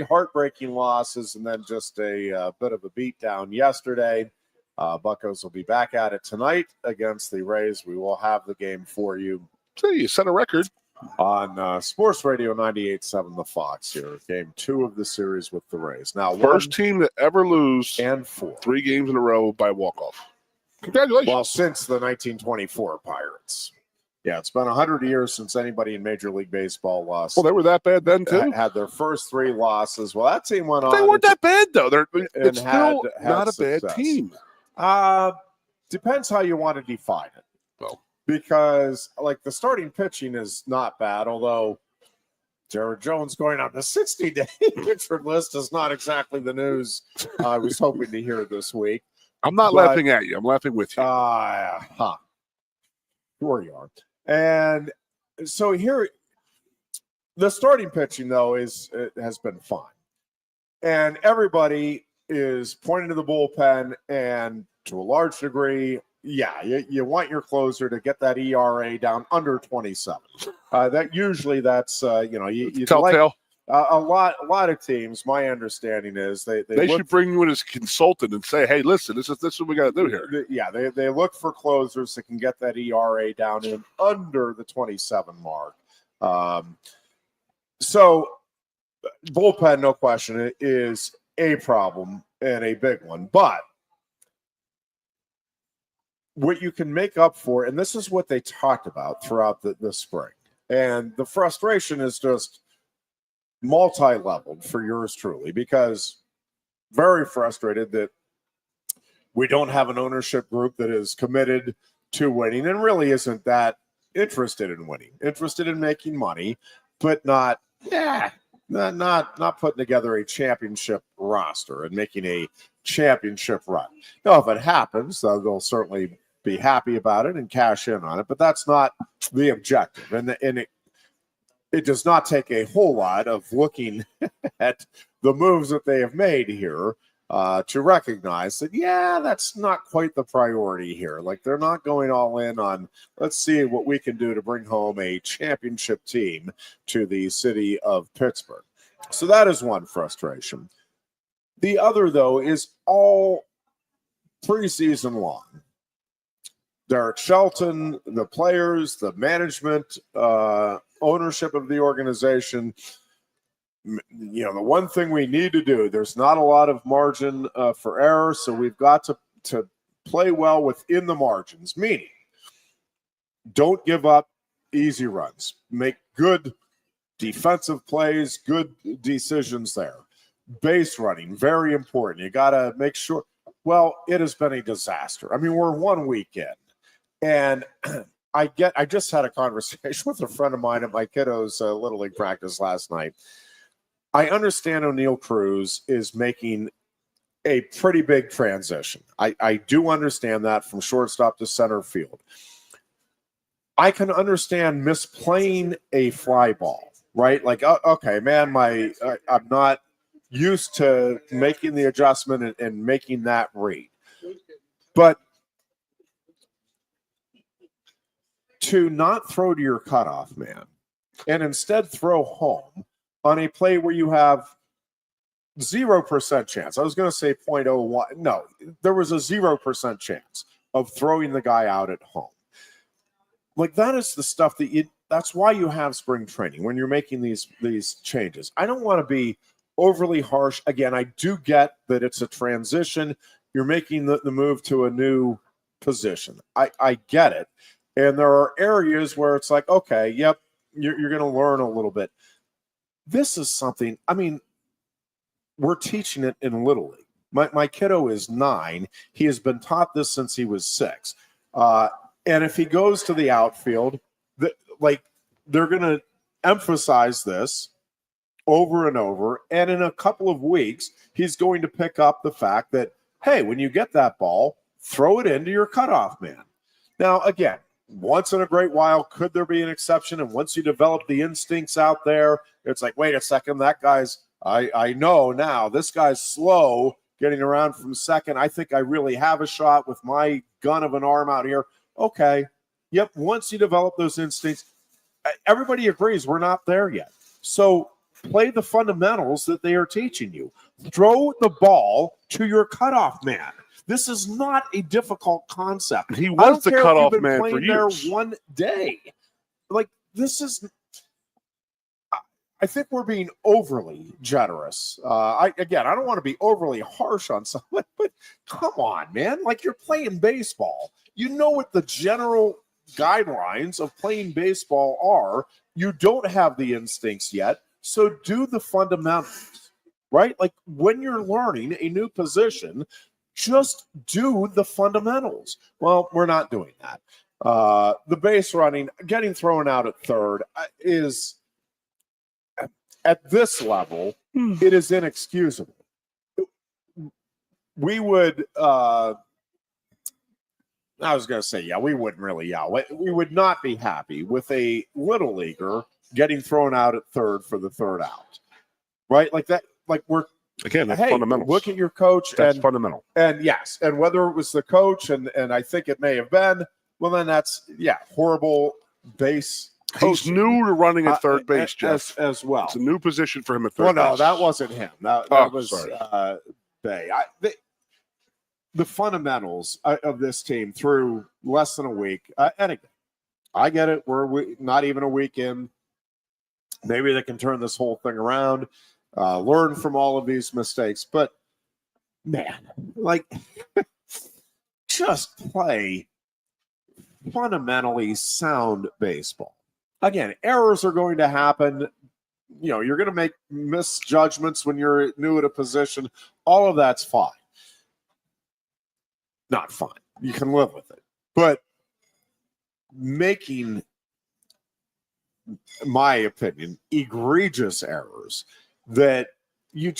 A: heartbreaking losses and then just a bit of a beatdown yesterday. Buccos will be back at it tonight against the Rays. We will have the game for you.
B: So you set a record
A: on Sports Radio 98.7 The Fox here. Game 2 of the series with the Rays. Now,
B: first team to ever lose
A: and 4
B: 3 games in a row by walk-off. Congratulations.
A: Well, since the 1924 Pirates. Yeah, it's been 100 years since anybody in Major League Baseball lost.
B: Well, they were that bad then, too.
A: Had their first 3 losses. Well, that team went on.
B: They weren't that bad, though. It's still
A: had
B: not a
A: success.
B: bad team.
A: Depends how you want to define it.
B: Well,
A: because like the starting pitching is not bad, although Jared Jones going on the 60-day injured list is not exactly the news I was hoping to hear this week.
B: I'm not laughing at you. I'm laughing with you.
A: Sure you are. And so here, the starting pitching though has been fine, and everybody is pointing to the bullpen, and to a large degree, yeah, you want your closer to get that ERA down under 27. That's you
B: telltale.
A: A lot of teams, my understanding is
B: they should bring you in as a consultant and say, hey, listen, this is what we got to do here.
A: Yeah, they look for closers that can get that ERA down in under the 27 mark. So bullpen, no question, is a problem and a big one. But what you can make up for, and this is what they talked about throughout the spring, and the frustration is just multi-leveled for yours truly, because very frustrated that we don't have an ownership group that is committed to winning and really isn't that interested in winning, interested in making money, but not putting together a championship roster and making a championship run. Now, if it happens, they'll certainly be happy about it and cash in on it, but that's not the objective. And it does not take a whole lot of looking at the moves that they have made here to recognize that, that's not quite the priority here. Like, they're not going all in on, let's see what we can do to bring home a championship team to the city of Pittsburgh. So that is one frustration. The other, though, is all preseason long. Derek Shelton, the players, the management, ownership of the organization, the one thing we need to do, there's not a lot of margin for error, so we've got to play well within the margins, meaning don't give up easy runs. Make good defensive plays, good decisions there. Base running, very important. You got to make sure. Well, it has been a disaster. I mean, we're 1 week in. And I just had a conversation with a friend of mine at my kiddo's Little League practice last night. I understand O'Neal Cruz is making a pretty big transition. I do understand that from shortstop to center field. I can understand misplaying a fly ball, right? Like, okay, man, I'm not used to making the adjustment and making that read. But to not throw to your cutoff man and instead throw home on a play where you have 0% chance. I was going to say 0.01. No, there was a 0% chance of throwing the guy out at home. Like, that is the stuff that's why you have spring training when you're making these changes. I don't want to be overly harsh. Again, I do get that it's a transition. You're making the move to a new position. I get it. And there are areas where it's like, okay, yep, you're going to learn a little bit. This is something, I mean, we're teaching it in Little League. My kiddo is 9. He has been taught this since he was 6. And if he goes to the outfield, they're going to emphasize this over and over. And in a couple of weeks, he's going to pick up the fact that, hey, when you get that ball, throw it into your cutoff man. Now, again, once in a great while, could there be an exception? And once you develop the instincts out there, it's like, wait a second, that guy's, I know now, this guy's slow getting around from second. I think I really have a shot with my gun of an arm out here. Okay. Yep. Once you develop those instincts, everybody agrees we're not there yet. So play the fundamentals that they are teaching you. Throw the ball to your cutoff man. This is not a difficult concept.
B: He was the cutoff man for years.
A: There one day. Like, this is, I think we're being overly generous. I don't want to be overly harsh on someone, but come on, man. Like, you're playing baseball. You know what the general guidelines of playing baseball are. You don't have the instincts yet, so do the fundamentals, right? Like, when you're learning a new position, just do the fundamentals. Well, we're not doing that. The base running, getting thrown out at third is, at this level, it is inexcusable. We would, I was going to say, we wouldn't really yell. We would not be happy with a little leaguer getting thrown out at third for the third out, right? Like that, like we're,
B: again, that's fundamentals.
A: Look at your coach.
B: That's fundamental.
A: And yes, and whether it was the coach, and I think it may have been, well, then that's, horrible base coaching.
B: He's new to running at third base, Jeff.
A: As well.
B: It's a new position for him at third
A: well,
B: base.
A: no, that wasn't him. That was Bay. The fundamentals of this team through less than a week. And again, I get it. We're not even a week in. Maybe they can turn this whole thing around, learn from all of these mistakes. But, man, like, just play fundamentally sound baseball. Again, errors are going to happen. You know, you're going to make misjudgments when you're new at a position. All of that's fine. Not fine. You can live with it. But making, my opinion, egregious errors that you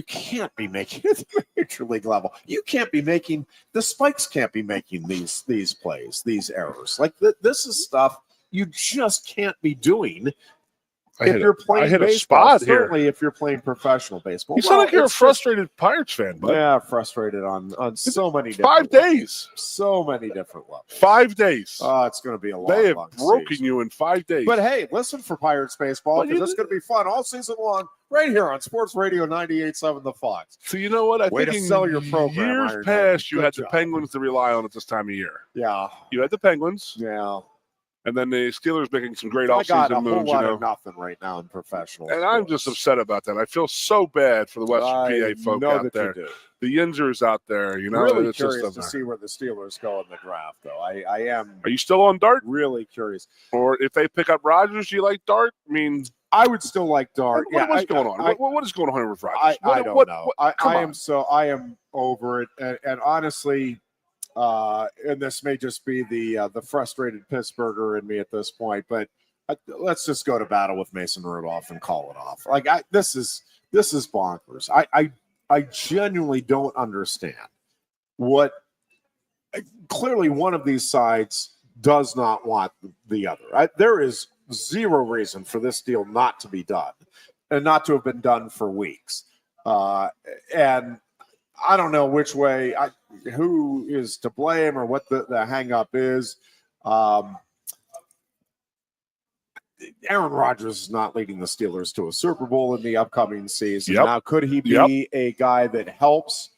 A: can't be making at the major league level. You can't be making, the Spikes can't be making these plays, these errors. Like this is stuff you just can't be doing if you're playing baseball. Certainly if you're playing professional baseball.
B: You sound like you're a frustrated Pirates fan, bud.
A: Yeah, frustrated on so many
B: levels.
A: different
B: 5 days.
A: So many different levels.
B: 5 days.
A: Oh, it's going to be a long,
B: They have
A: long
B: broken
A: season.
B: you in 5 days.
A: But hey, listen for Pirates baseball because it's going to be fun all season long right here on Sports Radio 98.7 The Fox.
B: So you know what? I
A: Way
B: think
A: to
B: in
A: sell your program,
B: years
A: Ironhead.
B: past, you
A: Good
B: had
A: job.
B: the Penguins to rely on at this time of year.
A: Yeah.
B: You had the Penguins.
A: Yeah.
B: And then the Steelers making some great
A: I got a
B: offseason
A: whole
B: moves,
A: lot
B: you know.
A: of nothing right now in professional
B: And I'm just upset about that. I feel so bad for the Western PA folk out there. The Yinzers out there, you know.
A: Really
B: it's
A: curious
B: just
A: to see where the Steelers go in the draft, though. I am.
B: Are you still on Dart?
A: Really curious.
B: Or if they pick up Rodgers, do you like Dart? I mean,
A: I would still like Dart.
B: What's going on? What is going on with Rodgers?
A: I don't know. I am over it. And honestly, and this may just be the frustrated Pittsburgher in me at this point, but let's just go to battle with Mason Rudolph and call it off. Like this is bonkers. I genuinely don't understand what. Clearly, one of these sides does not want the other. There is zero reason for this deal not to be done and not to have been done for weeks. And I don't know which way, who is to blame or what the hang up is. Aaron Rodgers is not leading the Steelers to a Super Bowl in the upcoming season.
B: Yep.
A: Now, could he be a guy that helps,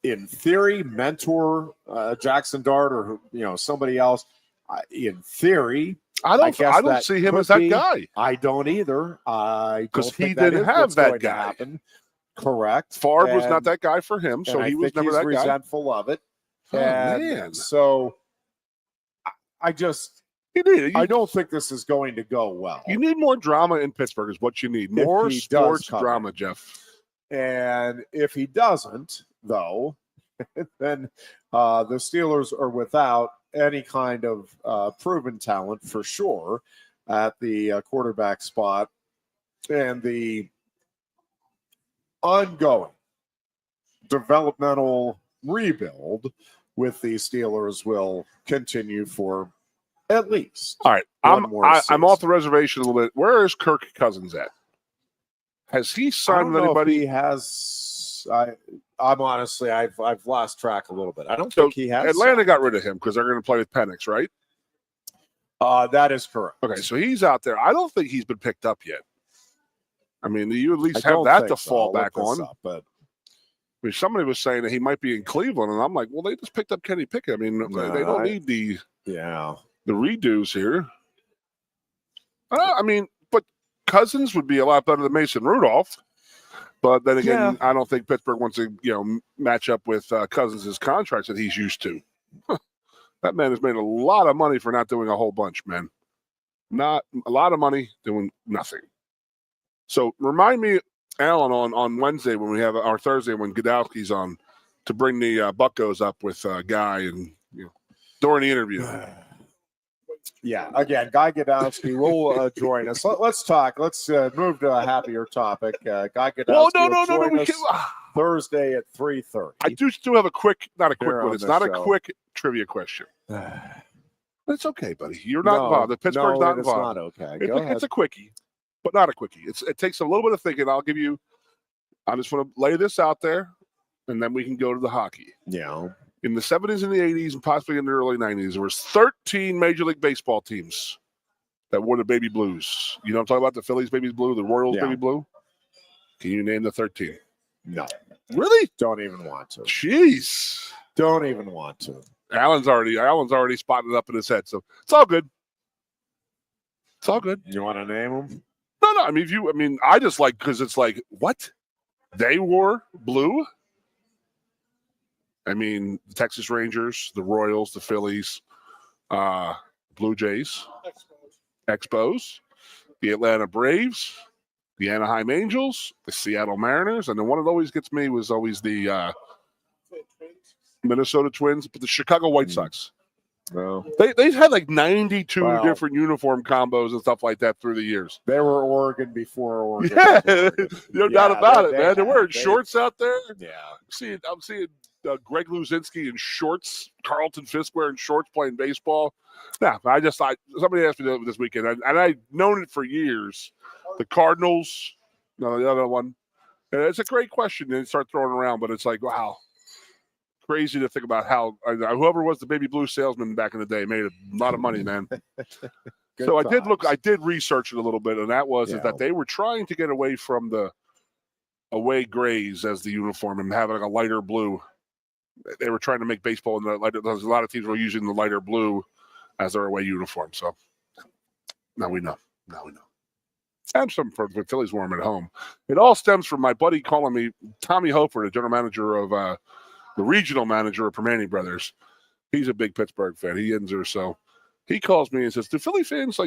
A: in theory, mentor Jackson Dart or somebody else? In theory,
B: I don't see him as that guy.
A: I don't either.
B: Because he didn't have that guy.
A: Correct.
B: Favre was not that guy for him, so he was never that guy.
A: He's resentful of it.
B: Oh, man.
A: So I don't think this is going to go well.
B: You need more drama in Pittsburgh is what you need. More sports drama, Jeff.
A: And if he doesn't, though, then the Steelers are without any kind of proven talent for sure at the quarterback spot. And the ongoing developmental rebuild with the Steelers will continue for at least.
B: All right. I'm off the reservation a little bit. Where is Kirk Cousins at? Has he signed with anybody?
A: He has. I'm honestly, I've lost track a little bit. I don't think he has.
B: Atlanta got rid of him because they're going to play with Penix, right?
A: That is correct.
B: Okay, so he's out there. I don't think he's been picked up yet. I mean, you at least have that to fall back on.
A: But
B: somebody was saying that he might be in Cleveland, and I'm like, well, they just picked up Kenny Pickett. I mean, they don't need the redos here. I mean, but Cousins would be a lot better than Mason Rudolph. But then again, I don't think Pittsburgh wants to, match up with Cousins' contracts that he's used to. That man has made a lot of money for not doing a whole bunch, man. Not a lot of money doing nothing. So remind me, Alan, on Wednesday when we have our Thursday when Godowski's on to bring the Buccos up with Guy and during the interview.
A: Yeah, again, Guy Godowski will join us. Let's talk. Let's move to a happier topic. Guy Godowski will join us Thursday at 3:30.
B: I do still have a quick, not a quick one. It's not a quick trivia question. It's okay, buddy. You're not involved. The Pittsburgh's not involved.
A: It's not okay.
B: It's a quickie, but not a quickie. It takes a little bit of thinking. I just want to lay this out there, and then we can go to the hockey.
A: Yeah.
B: In the 70s and the 80s and possibly in the early 90s, there was 13 Major League Baseball teams. that wore the baby blues. You know what I'm talking about? The Phillies baby blue, the Royals baby blue. Can you name the 13?
A: No.
B: Really?
A: Don't even want to.
B: Jeez.
A: Don't even want to.
B: Alan's already spotted it up in his head, so it's all good. It's all good.
A: You want to name them?
B: No. I mean, I just like because it's like what they wore blue. I mean, the Texas Rangers, the Royals, the Phillies, Blue Jays, Expos, the Atlanta Braves, the Anaheim Angels, the Seattle Mariners, and then one that always gets me was always the Minnesota Twins, but the Chicago White Sox.
A: Well,
B: they've had like 92 different uniform combos and stuff like that through the years.
A: They were Oregon before Oregon.
B: Yeah, no doubt about it, man. They're wearing shorts out there.
A: Yeah,
B: I'm seeing Greg Luzinski in shorts, Carlton Fisk wearing shorts playing baseball. Nah, somebody asked me this weekend, and I've known it for years. The Cardinals, no, the other one. And it's a great question to start throwing around, but it's like, wow. Crazy to think about how whoever was the baby blue salesman back in the day made a lot of money, man. So I did research it a little bit, and that was is that they were trying to get away from the away grays as the uniform and having like a lighter blue. They were trying to make baseball in the lighter. There's a lot of teams were using the lighter blue as their away uniform. So now we know. And some for the Phillies wore them at home. It all stems from my buddy calling me Tommy Hofer, the general manager of the regional manager of Permane Brothers. He's a big Pittsburgh fan. He ends her, so he calls me and says, "Do Philly fans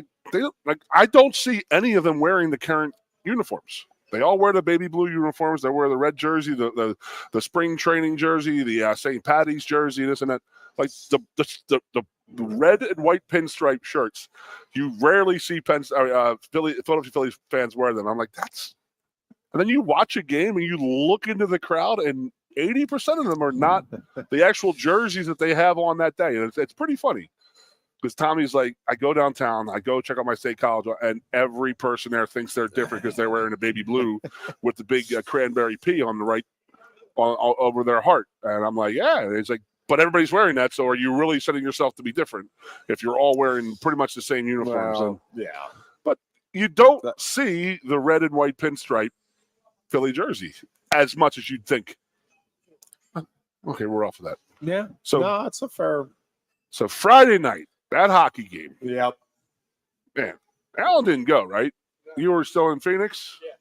B: I don't see any of them wearing the current uniforms. They all wear the baby blue uniforms. They wear the red jersey, the spring training jersey, the St. Patty's jersey, this and that. Like the red and white pinstripe shirts. You rarely see Philadelphia Phillies fans wear them. I'm like, that's." And then you watch a game and you look into the crowd and 80% of them are not the actual jerseys that they have on that day. And it's pretty funny because Tommy's like, I go downtown, I go check out my state college, and every person there thinks they're different because they're wearing a baby blue with the big cranberry P on the right over their heart. And I'm like, yeah. And it's like, but everybody's wearing that. So are you really setting yourself to be different if you're all wearing pretty much the same uniforms?
A: Well, yeah.
B: But you don't see the red and white pinstripe Philly jersey as much as you'd think. Okay, we're off of that.
A: Yeah.
B: So
A: no, it's a fair.
B: So Friday night, that hockey game.
A: Yep.
B: Man, Alan didn't go, right? You were still in Phoenix.
A: Yeah.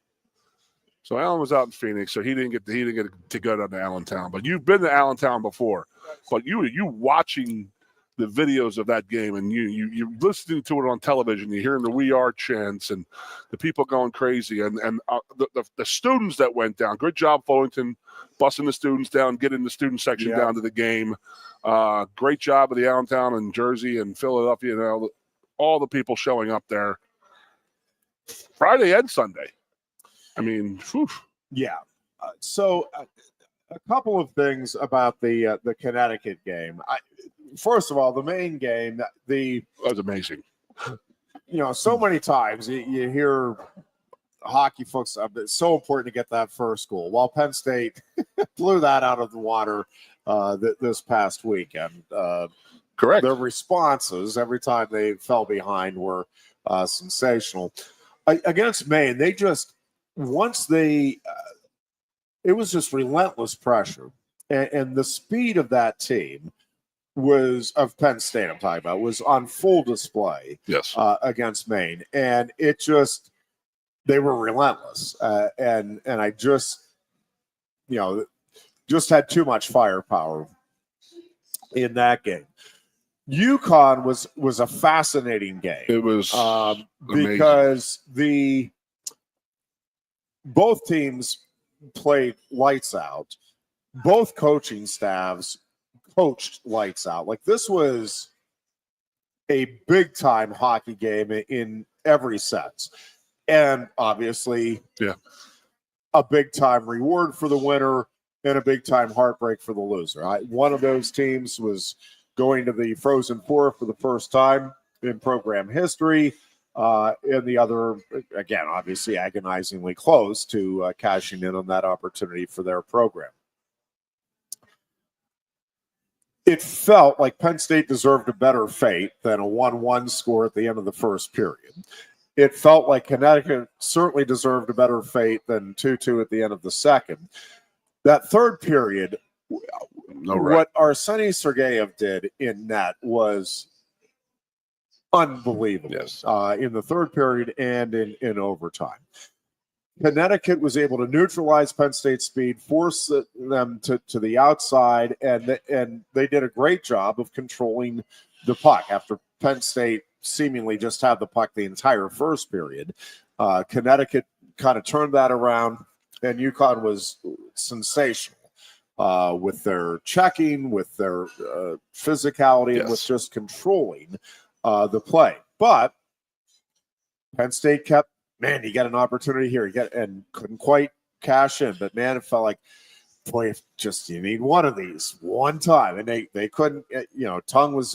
B: So Alan was out in Phoenix, so he didn't get to go down to Allentown. But you've been to Allentown before. But you watching the videos of that game, and you listening to it on television. You're hearing the "We Are" chants and the people going crazy, and the students that went down. Good job, Fullington, bussing the students down, getting the student section down to the game. Great job of the Allentown and Jersey and Philadelphia. All the people showing up there Friday and Sunday. I mean, whew.
A: Yeah. So a couple of things about the Connecticut game. First of all, the main game, that
B: was amazing.
A: So many times you hear hockey folks, it's so important to get that first goal. Well, Penn State blew that out of the water this past weekend.
B: Correct.
A: Their responses every time they fell behind were sensational. Against Maine, they just, it was just relentless pressure. And the speed of that team of Penn State, I'm talking about, was on full display against Maine. And it just, they were relentless. And I just had too much firepower in that game. UConn was a fascinating game.
B: It was
A: because both teams played lights out. Both coaching staffs coached lights out. Like, this was a big time hockey game in every sense. And obviously, a big time reward for the winner and a big time heartbreak for the loser. One of those teams was going to the Frozen Four for the first time in program history. And the other, again, obviously agonizingly close to cashing in on that opportunity for their program. it felt like Penn State deserved a better fate than a 1-1 score at the end of the first period. It felt like Connecticut certainly deserved a better fate than 2-2 at the end of the second. That third period, what Arseny Sergeyev did in net was unbelievable.
B: Yes.
A: In the third period and in overtime. Connecticut was able to neutralize Penn State's speed, force them to the outside, and they did a great job of controlling the puck. After Penn State seemingly just had the puck the entire first period, Connecticut kind of turned that around, and UConn was sensational with their checking, with their physicality, and with just controlling the play. But Penn State kept, man, you got an opportunity here. And couldn't quite cash in. But, man, it felt like, boy, you need one of these one time. And they couldn't, Tung was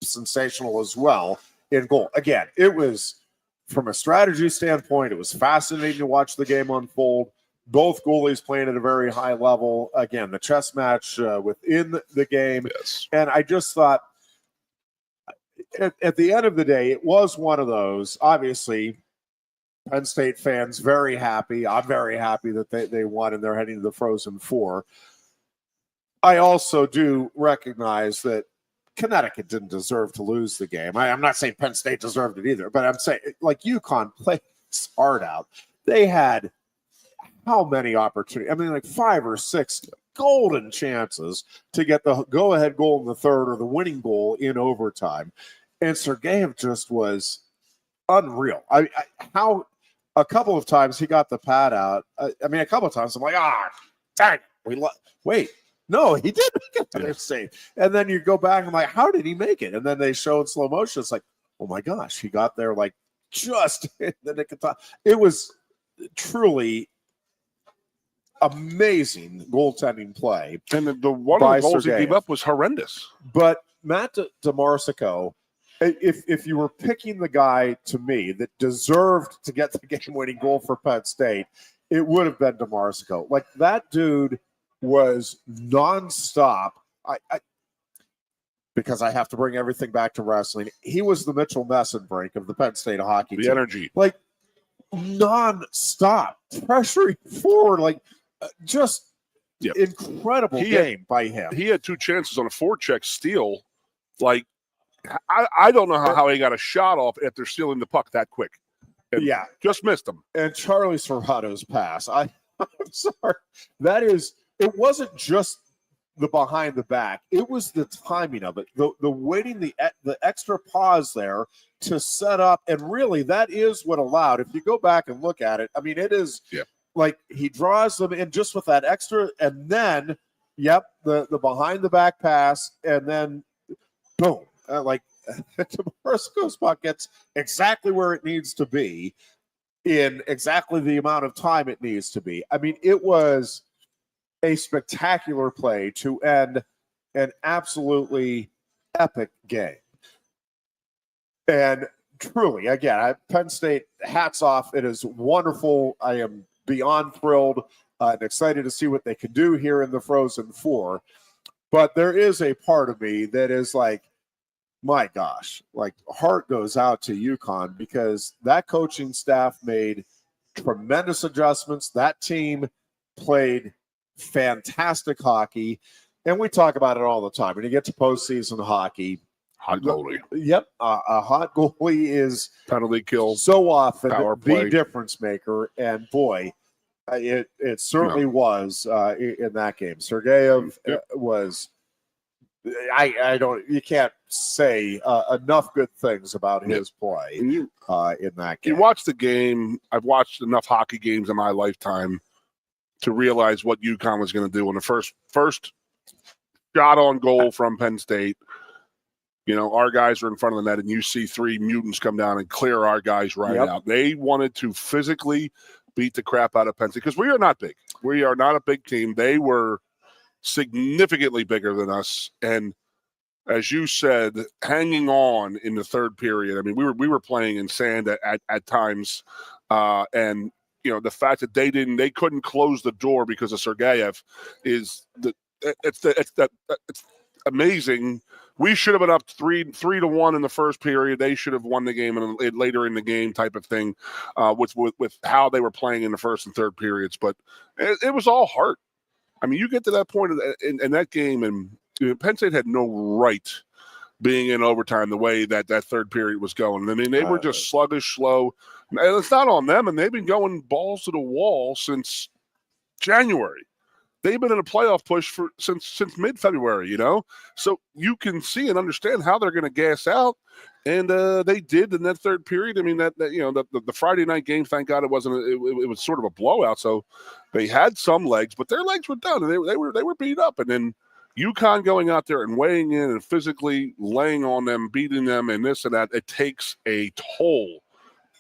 A: sensational as well in goal. Again, it was, from a strategy standpoint, it was fascinating to watch the game unfold. Both goalies playing at a very high level. Again, the chess match within the game.
B: Yes.
A: And I just thought, at the end of the day, it was one of those, obviously, Penn State fans very happy. I'm very happy that they won and they're heading to the Frozen Four. I also do recognize that Connecticut didn't deserve to lose the game. I'm not saying Penn State deserved it either, but I'm saying, like, UConn played its heart out. They had how many opportunities? I mean, like 5 or 6 golden chances to get the go-ahead goal in the third or the winning goal in overtime. And Sergeyev just was unreal. How a couple of times he got the pad out. A couple of times I'm like, dang, wait. No, he did make another save. And then you go back and I'm like, how did he make it? And then they show in slow motion. It's like, oh my gosh, he got there like just in the nick of time. It was truly amazing goaltending play.
B: And the one of the goals he gave up was horrendous.
A: But Matt DeMarsico, if you were picking the guy to me that deserved to get the game-winning goal for Penn State, it would have been DeMarsico. Like, that dude was nonstop. Because I have to bring everything back to wrestling. He was the Mitchell Messenbrink of the Penn State hockey team.
B: The energy.
A: Like, nonstop, pressuring forward, like, just incredible game by him.
B: He had 2 chances on a forecheck steal. Like, I don't know how he got a shot off after stealing the puck that quick. And just missed him. And
A: Charlie Serrato's pass. I'm sorry. It wasn't just the behind the back. It was the timing of it. The waiting, the extra pause there to set up. And really, that is what allowed. If you go back and look at it, I mean, it is like he draws them in just with that extra. And then, the behind the back pass. And then, boom. Like, DeMarsico's puck gets exactly where it needs to be in exactly the amount of time it needs to be. I mean, it was a spectacular play to end an absolutely epic game. And truly, again, Penn State, hats off. It is wonderful. I am beyond thrilled and excited to see what they can do here in the Frozen Four. But there is a part of me that is like, my gosh, like, heart goes out to UConn because that coaching staff made tremendous adjustments. That team played fantastic hockey. And we talk about it all the time. When you get to postseason hockey,
B: hot goalie.
A: A hot goalie is
B: penalty kill
A: so often
B: the
A: difference maker. And boy, it certainly was in that game. Sergeyev was. You can't say enough good things about his play in that game.
B: You watch the game. I've watched enough hockey games in my lifetime to realize what UConn was going to do on the first shot on goal from Penn State. Our guys are in front of the net, and you see 3 mutants come down and clear our guys out. They wanted to physically beat the crap out of Penn State because we are not big. We are not a big team. They were significantly bigger than us, and as you said, hanging on in the third period. I mean, we were playing in sand at times, and the fact that they couldn't close the door because of Sergeyev it's amazing. We should have been up 3-1 in the first period. They should have won the game later in the game type of thing with how they were playing in the first and third periods. But it was all heart. I mean, you get to that point in that game, and Penn State had no right being in overtime the way that third period was going. I mean, they were just sluggish, slow. And it's not on them, and they've been going balls to the wall since January. They've been in a playoff push since mid-February, So you can see and understand how they're going to gas out, and they did in that third period. I mean, the Friday night game, thank God it wasn't. It was sort of a blowout, so they had some legs, but their legs were done, and they were beat up. And then UConn going out there and weighing in and physically laying on them, beating them, and this and that. It takes a toll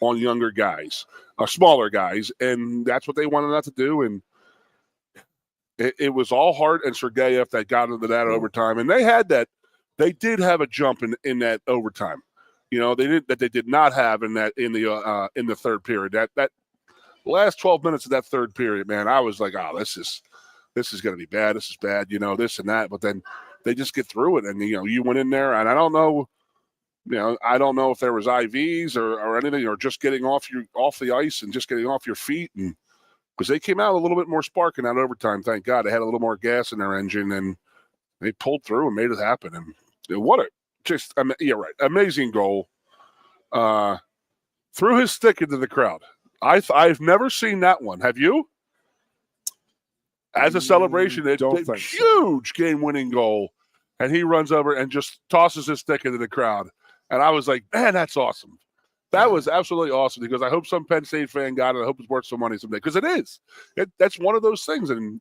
B: on younger guys, smaller guys, and that's what they wanted not to do. And it was all Hart and Sergeyev that got into that overtime, and they had that. They did have a jump in that overtime. They did not have in the third period. That last 12 minutes of that third period, man, I was like, oh, this is going to be bad. This is bad, this and that. But then they just get through it, and you went in there, and I don't know. I don't know if there was IVs or anything, or just getting off the ice and just getting off your feet, and because they came out a little bit more spark in that overtime. Thank God they had a little more gas in their engine, and they pulled through and made it happen. And amazing goal. Threw his stick into the crowd. I've never seen that one. Have you? As a celebration, it's a huge game-winning goal, and he runs over and just tosses his stick into the crowd. And I was like, man, that's awesome. That was absolutely awesome, because I hope some Penn State fan got it. I hope it's worth some money someday, because it is. That's one of those things, and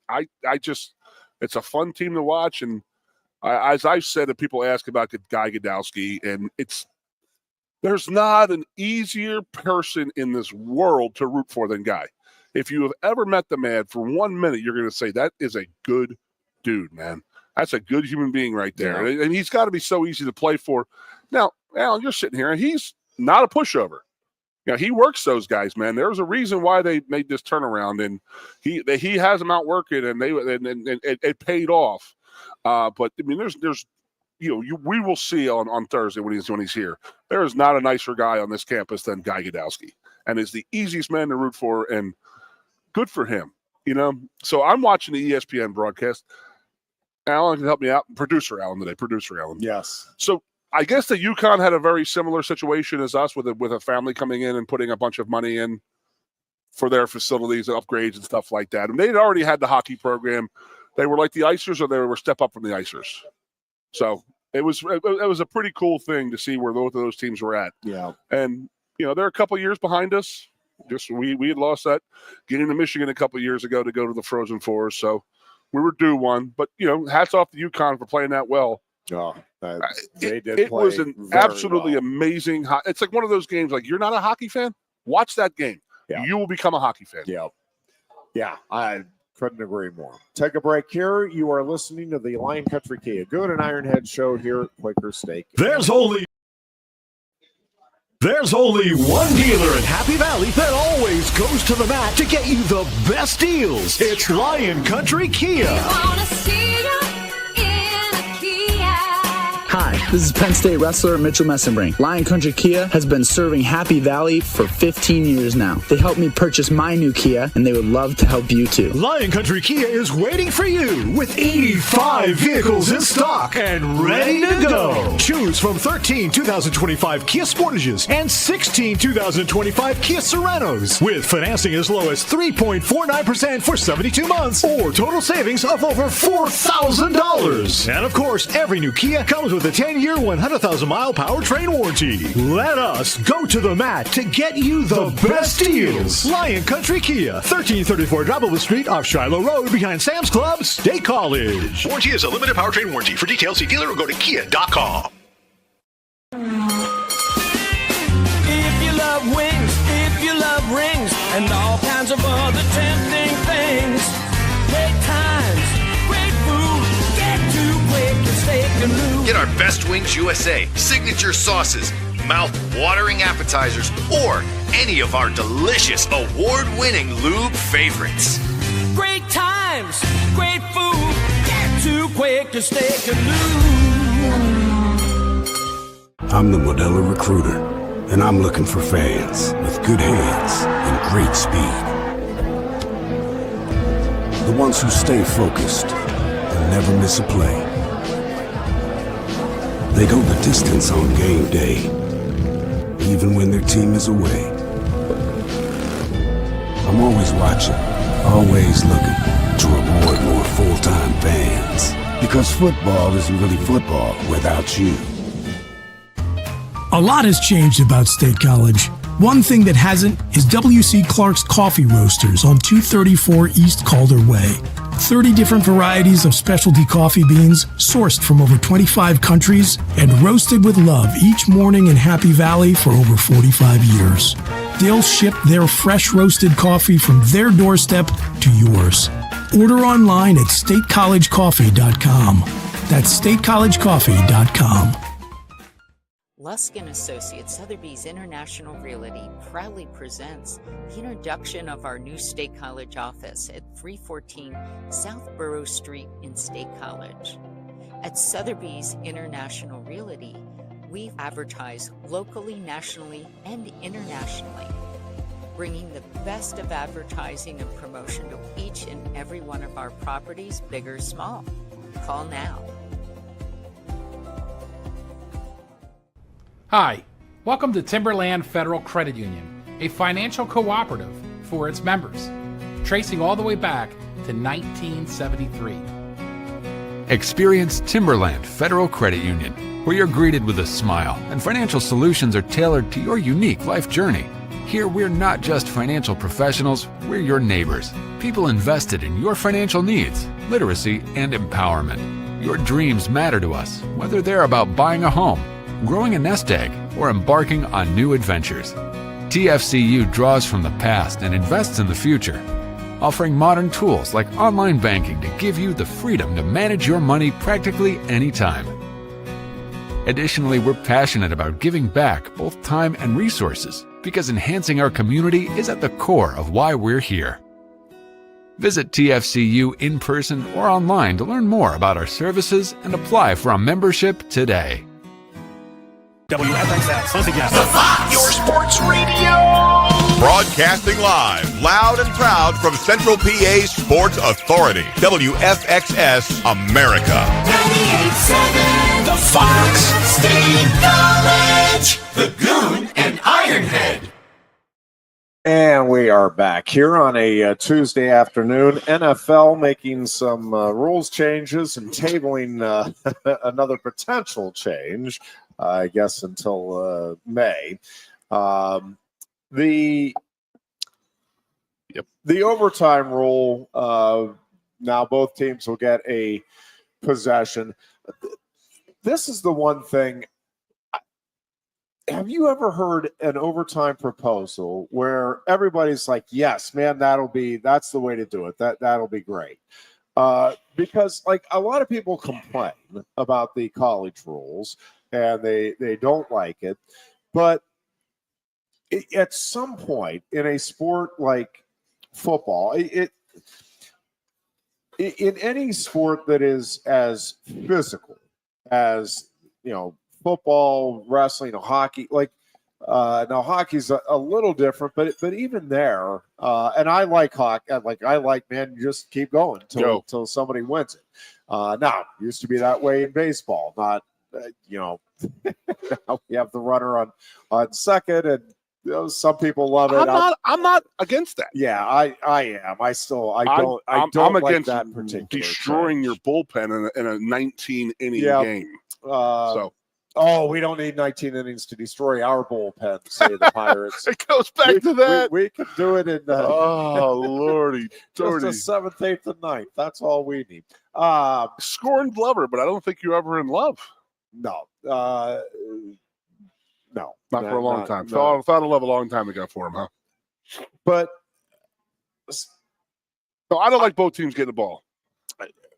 B: it's a fun team to watch. And as I've said, if people ask about Guy Gadowski, and there's not an easier person in this world to root for than Guy. If you have ever met the man for 1 minute, you're going to say that is a good dude, man. That's a good human being right there. Yeah. And he's got to be so easy to play for. Now, Alan, you're sitting here, and he's not a pushover. He works those guys, man. There's a reason why they made this turnaround, and he has them out working, and it paid off. But I mean, there's we will see on Thursday when he's here. There is not a nicer guy on this campus than Guy Gadowski, and is the easiest man to root for, and good for him. So I'm watching the ESPN broadcast. Alan can help me out. Producer Alan.
A: Yes.
B: So I guess that UConn had a very similar situation as us with a family coming in and putting a bunch of money in for their facilities and upgrades and stuff like that. And they'd already had the hockey program. They were like the Icers, or they were step up from the Icers. So it was a pretty cool thing to see where both of those teams were at.
A: Yeah.
B: And, they're a couple years behind us. Just we had lost that getting to Michigan a couple years ago to go to the Frozen Four. So we were due one. But, hats off to UConn for playing that well.
A: Oh, they did.
B: It was an absolutely amazing. It's like one of those games. Like, you're not a hockey fan, watch that game. Yeah. You will become a hockey fan.
A: Yeah. I couldn't agree more. Take a break here. You are listening to the Lion Country Kia Goon and Ironhead show here at Quaker Steak.
C: There's only one dealer in Happy Valley that always goes to the mat to get you the best deals. It's Lion Country Kia.
D: Hi, this is Penn State wrestler Mitchell Messenbrink. Lion Country Kia has been serving Happy Valley for 15 years now. They helped me purchase my new Kia, and they would love to help you too.
C: Lion Country Kia is waiting for you with 85 vehicles in stock and ready to go. Choose from 13 2025 Kia Sportages and 16 2025 Kia Sorentos with financing as low as 3.49% for 72 months or total savings of over $4,000. And of course, every new Kia comes with a 10-year, 100,000-mile powertrain warranty. Let us go to the mat to get you the best deals. Lion Country Kia, 1334 Drybowl Street off Shiloh Road behind Sam's Club, State College.
L: Warranty is a limited powertrain warranty. For details, see dealer or go to kia.com.
F: If you love wings, if you love rings, and all kinds of other tempting things, great times, great food, get to Quaker Steak and Lube.
L: Get our Best Wings USA, signature sauces, mouth-watering appetizers, or any of our delicious award-winning lube favorites.
F: Great times, great food, get to Quaker Steak and Lube.
G: I'm the Modelo Recruiter, and I'm looking for fans with good hands and great speed. The ones who stay focused and never miss a play. They go the distance on game day, even when their team is away. I'm always watching, always looking to reward more full-time fans. Because football isn't really football without you.
H: A lot has changed about State College. One thing that hasn't is W.C. Clark's Coffee Roasters on 234 East Calder Way. 30 different varieties of specialty coffee beans sourced from over 25 countries and roasted with love each morning in Happy Valley for over 45 years. They'll ship their fresh roasted coffee from their doorstep to yours. Order online at statecollegecoffee.com. That's statecollegecoffee.com.
I: Lusk & Associates Sotheby's International Realty proudly presents the introduction of our new State College office at 314 South Borough Street in State College. At Sotheby's International Realty, we advertise locally, nationally, and internationally, bringing the best of advertising and promotion to each and every one of our properties, big or small. Call now.
J: Hi, welcome to Timberland Federal Credit Union, a financial cooperative for its members, tracing all the way back to 1973.
K: Experience Timberland Federal Credit Union, where you're greeted with a smile and financial solutions are tailored to your unique life journey. Here, we're not just financial professionals, we're your neighbors, people invested in your financial needs, literacy, and empowerment. Your dreams matter to us, whether they're about buying a home, growing a nest egg, or embarking on new adventures. TFCU draws from the past and invests in the future, offering modern tools like online banking to give you the freedom to manage your money practically anytime. Additionally, we're passionate about giving back both time and resources because enhancing our community is at the core of why we're here. Visit TFCU in person or online to learn more about our services and apply for a membership today.
C: WFXS. Once again.
E: The Fox, your sports radio. Broadcasting live, loud and proud from Central PA's Sports Authority. WFXS America.
F: 98.7 The Fox. State College. The Goon and Ironhead.
A: And we are back here on a Tuesday afternoon. NFL making some rules changes and tabling another potential change, I guess, until May. The overtime rule, now both teams will get a possession. This is the one thing. Have you ever heard an overtime proposal where everybody's like, yes, man, that's the way to do it. That'll be great. Because like a lot of people complain about the college rules and they don't like it. But at some point in a sport like football, in any sport that is as physical as, football, wrestling, hockey, now hockey's a little different, but even there, and I like hockey. Man, you just keep going until somebody wins it. Now, it used to be that way in baseball, not, now we have the runner on second, and some people love it.
B: I'm not against that.
A: Yeah, I am. I don't
B: I'm
A: like
B: against
A: that particular
B: destroying your bullpen in a 19-inning game.
A: We don't need 19 innings to destroy our bullpen, say the Pirates.
B: It goes back to that.
A: We can do it in
B: Lordy.
A: just the 7th, 8th, and 9th. That's all we need.
B: Scorned lover, but I don't think you're ever in love.
A: No. No.
B: Not for a long time.
A: No.
B: Found a love a long time ago for him, huh?
A: But
B: no, I don't like both teams getting the ball.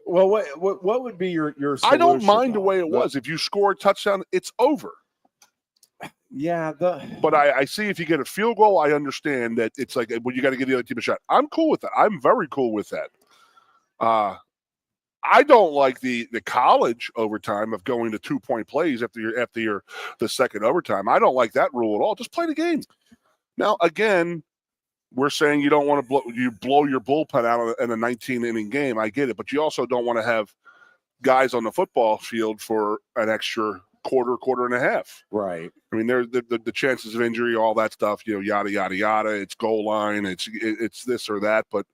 A: Well, what would be your solution?
B: I don't mind the way it was. If you score a touchdown, it's over.
A: Yeah.
B: But I see if you get a field goal, I understand that it's like, well, you got to give the other team a shot. I'm cool with that. I'm very cool with that. I don't like the college overtime of going to 2-point plays after the second overtime. I don't like that rule at all. Just play the game. Now, again, we're saying you don't want to blow your bullpen out in a 19-inning game. I get it, but you also don't want to have guys on the football field for an extra quarter and a half.
A: Right.
B: I mean, there's the chances of injury, all that stuff, yada, yada, yada. It's goal line. It's this or that, but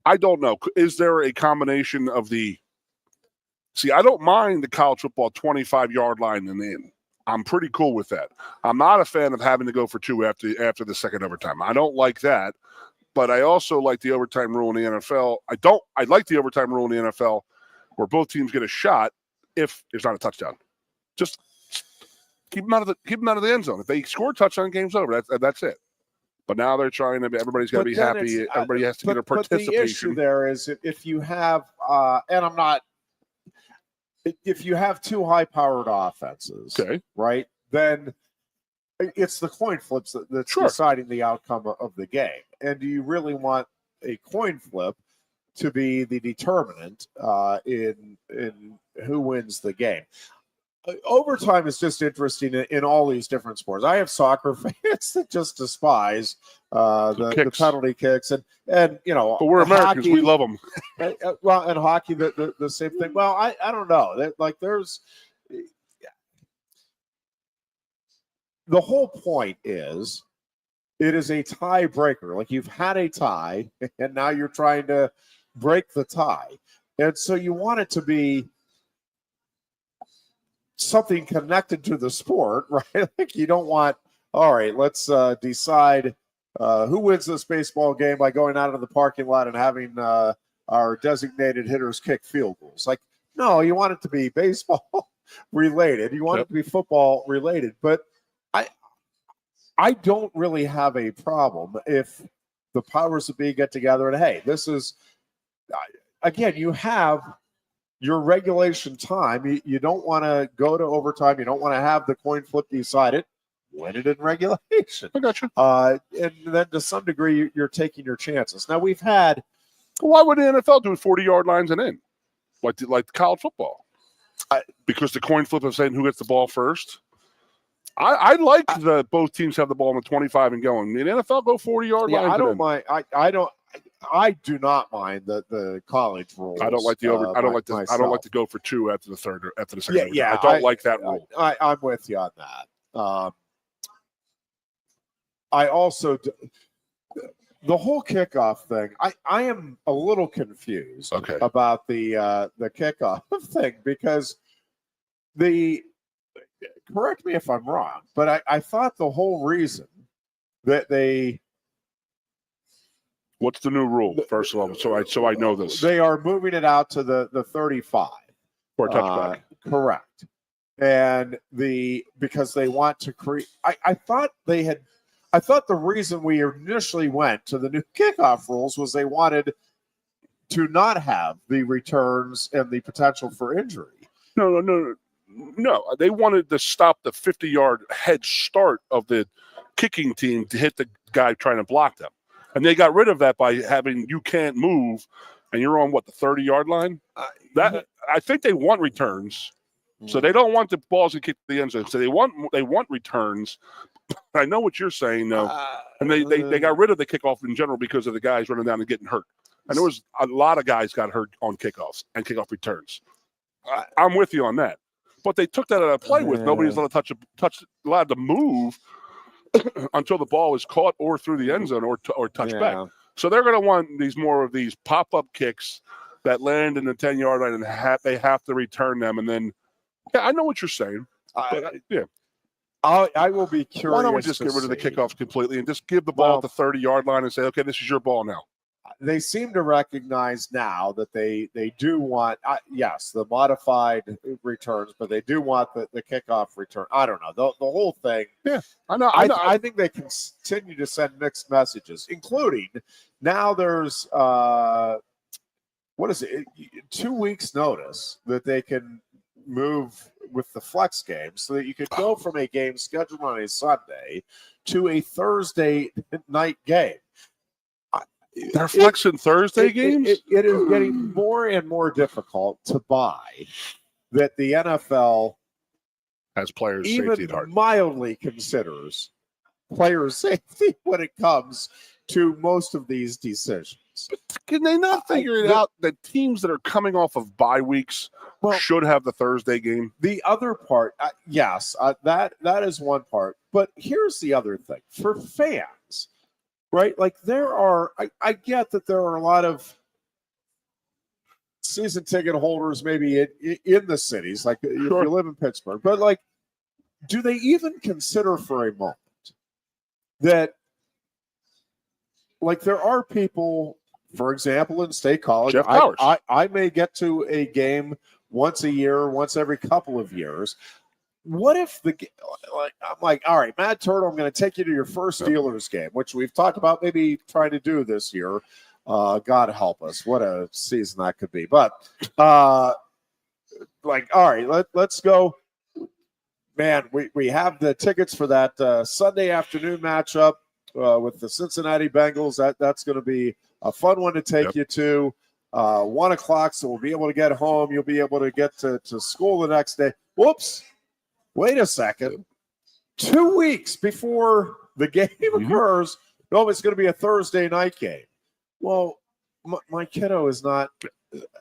B: I don't know. Is there a combination of I don't mind the college football 25-yard line and in. I'm pretty cool with that. I'm not a fan of having to go for 2 after the second overtime. I don't like that, but I also like the overtime rule in the NFL. I like the overtime rule in the NFL where both teams get a shot if there's not a touchdown. Just keep them out of the end zone. If they score a touchdown, game's over. That's it. But now they're trying to. Everybody's got to be happy. Everybody has to get a participation.
A: But the issue there is if you have, and I'm not. If you have 2 high-powered offenses,
B: okay,
A: right, then it's the coin flips that's deciding the outcome of the game. And do you really want a coin flip to be the determinant in who wins the game? Overtime is just interesting in all these different sports. I have soccer fans that just despise the penalty kicks, and
B: But we're Americans, we love them.
A: Well, and hockey, the same thing. Well, I don't know. There's the whole point is it is a tiebreaker. Like you've had a tie, and now you're trying to break the tie, and so you want it to be something connected to the sport, right? Like you don't want, all right, let's decide who wins this baseball game by going out of the parking lot and having our designated hitters kick field goals. Like, no, you want it to be baseball related. You want it to be football related. But I don't really have a problem if the powers that be get together and, hey, this is, again, you have your regulation time. You don't want to go to overtime. You don't want to have the coin flip decide it. Win it in regulation.
B: I got you.
A: And then to some degree, you're taking your chances. Now, we've had...
B: Why would the NFL do 40-yard lines and in? Like college football? Because the coin flip of saying who gets the ball first? I like both teams have the ball on the 25 and going. The NFL go 40-yard lines.
A: I don't mind. I do not mind the college rules.
B: I don't like the over. I don't like to go for 2 after the third or after the second.
A: Yeah.
B: I don't like that rule.
A: I'm with you on that. I also the whole kickoff thing. I am a little confused about the kickoff thing because correct me if I'm wrong, but I thought the whole reason that they.
B: What's the new rule? First of all, so I know this.
A: They are moving it out to the 35
B: for a touchback.
A: Correct. And because they want to create. I thought the reason we initially went to the new kickoff rules was they wanted to not have the returns and the potential for injury.
B: No. They wanted to stop the 50-yard head start of the kicking team to hit the guy trying to block them. And they got rid of that by having you can't move, and you're on, the 30-yard line? I think they want returns. So they don't want the balls to kick the end zone. So they want returns. I know what you're saying, though. And they got rid of the kickoff in general because of the guys running down and getting hurt. And there was a lot of guys got hurt on kickoffs and kickoff returns. I'm with you on that. But they took that out of play with. Nobody's allowed to move until the ball is caught or through the end zone or touched back. So they're going to want more of these pop-up kicks that land in the 10-yard line, and they have to return them. And then, I know what you're saying.
A: I will be curious.
B: Why don't we just get rid of the kickoffs completely and just give the ball at the 30-yard line and say, okay, this is your ball now?
A: They seem to recognize now that they do want, the modified returns, but they do want the kickoff return. I don't know. The whole thing.
B: Yeah, I know.
A: I think they continue to send mixed messages, including now there's, 2 weeks notice that they can move with the flex game so that you could go from a game scheduled on a Sunday to a Thursday night game.
B: They're flexing Thursday games?
A: It is getting more and more difficult to buy that the NFL
B: has players
A: even
B: safety at heart.
A: Mildly considers player safety when it comes to most of these decisions.
B: But can they not figure it out that teams that are coming off of bye weeks should have the Thursday game?
A: The other part, yes, that is one part. But here's the other thing. For fans, right? Like I get that there are a lot of season ticket holders maybe in the cities, like if you live in Pittsburgh. But like, do they even consider for a moment that, like, there are people, for example, in State College,
B: Jeff Powers.
A: I may get to a game once a year, once every couple of years. What if I'm like, all right, Matt Turtle, I'm going to take you to your first Steelers game, which we've talked about maybe trying to do this year. God help us. What a season that could be. But like, all right, let's go. Man, we have the tickets for that Sunday afternoon matchup with the Cincinnati Bengals. That's going to be a fun one to take you to. 1 o'clock, so we'll be able to get home. You'll be able to get to school the next day. Whoops. Wait a second. 2 weeks before the game occurs, no, it's going to be a Thursday night game. Well, my kiddo is not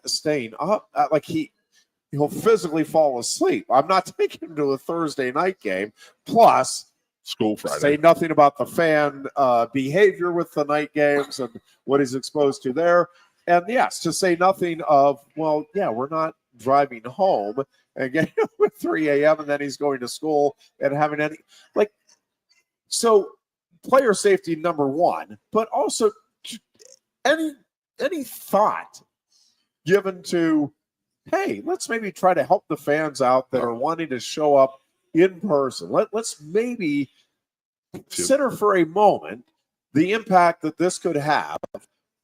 A: staying up. Like he'll physically fall asleep. I'm not taking him to a Thursday night game. Plus,
B: school Friday.
A: Say nothing about the fan behavior with the night games and what he's exposed to there. And yes, to say nothing of, well, yeah, we're not driving home and getting up at 3 a.m. and then he's going to school and having any, like, so player safety number one, but also any thought given to, hey, let's maybe try to help the fans out that are wanting to show up in person. Let's maybe consider for a moment the impact that this could have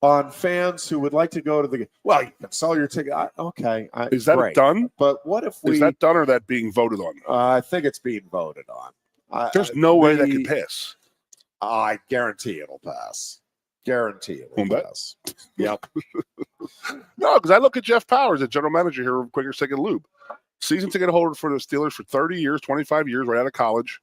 A: on fans who would like to go to the. Well, you can sell your ticket. Okay,
B: is that
A: great.
B: done?
A: But what if
B: is that done or that being voted on?
A: I think it's being voted on.
B: There's no way that could pass.
A: I guarantee it'll pass. Guarantee it'll pass. Yep.
B: No, because I look at Jeff Powers, the general manager here of Quaker Steak and Lube. Season ticket holder for the Steelers for 30 years, 25 years, right out of college.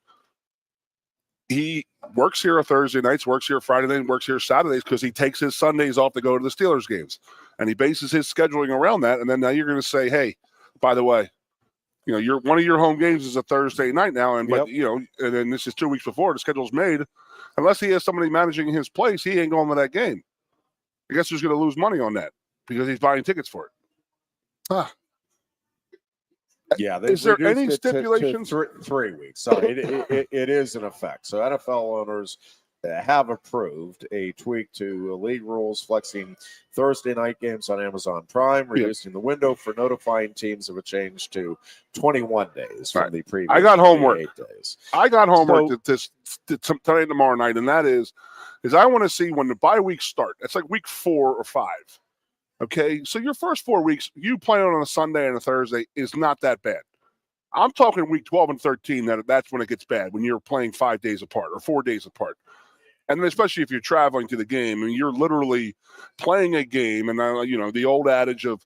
B: He works here on Thursday nights, works here Friday night, works here Saturdays because he takes his Sundays off to go to the Steelers games. And he bases his scheduling around that. And then now you're going to say, hey, by the way, you know, one of your home games is a Thursday night now. And, but, you know, and then this is 2 weeks before the schedule's made. Unless he has somebody managing his place, he ain't going to that game. I guess who's going to lose money on that because he's buying tickets for it.
A: Yeah.
B: Is there any stipulations?
A: To 3 weeks. So it is in effect. So NFL owners have approved a tweak to league rules, flexing Thursday night games on Amazon Prime, reducing the window for notifying teams of a change to 21 days from the previous.
B: I got homework.
A: 8 days.
B: I got homework tonight and tomorrow night, and that is I want to see when the bye weeks start. It's like week 4 or 5. Okay, so your first 4 weeks, you playing on a Sunday and a Thursday is not that bad. I'm talking week 12 and 13, that's when it gets bad, when you're playing 5 days apart or 4 days apart. And especially if you're traveling to the game and you're literally playing a game. And, you know, the old adage of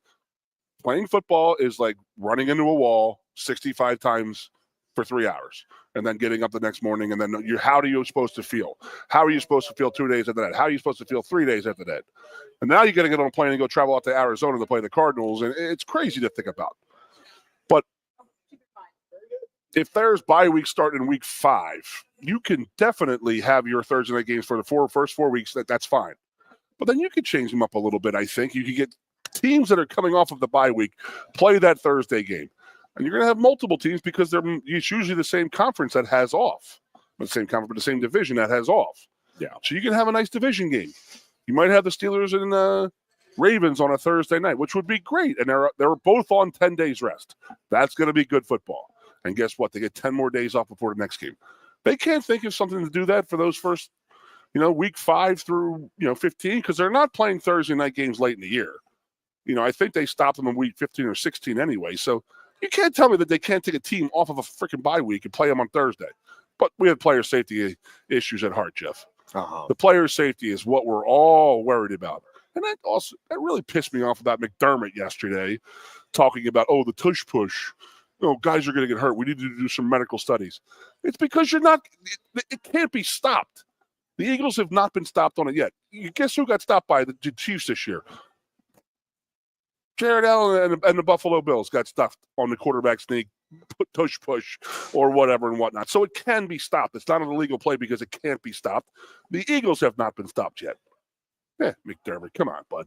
B: playing football is like running into a wall 65 times for 3 hours and then getting up the next morning. And then how are you supposed to feel? How are you supposed to feel 2 days after that? How are you supposed to feel 3 days after that? And now you got to get on a plane and go travel out to Arizona to play the Cardinals. And it's crazy to think about. But if there's bye week starting in week 5, you can definitely have your Thursday night games for the first 4 weeks. That's fine. But then you could change them up a little bit, I think. You could get teams that are coming off of the bye week play that Thursday game. And you're going to have multiple teams because it's usually the same conference that has off. The same conference, but the same division that has off.
A: Yeah.
B: So you can have a nice division game. You might have the Steelers and Ravens on a Thursday night, which would be great. And they're both on 10 days rest. That's going to be good football. And guess what? They get 10 more days off before the next game. They can't think of something to do that for those first, week 5 through, 15, because they're not playing Thursday night games late in the year. I think they stopped them in week 15 or 16 anyway. So you can't tell me that they can't take a team off of a freaking bye week and play them on Thursday. But we had player safety issues at heart, Jeff. The player safety is what we're all worried about. And that really pissed me off about McDermott yesterday, talking about, the tush push. Guys are going to get hurt. We need to do some medical studies. It's because it can't be stopped. The Eagles have not been stopped on it yet. Guess who got stopped by the Chiefs this year? Jared Allen and the Buffalo Bills got stuffed on the quarterback sneak, tush push, or whatever and whatnot. So it can be stopped. It's not an illegal play because it can't be stopped. The Eagles have not been stopped yet. McDermott, come on, bud.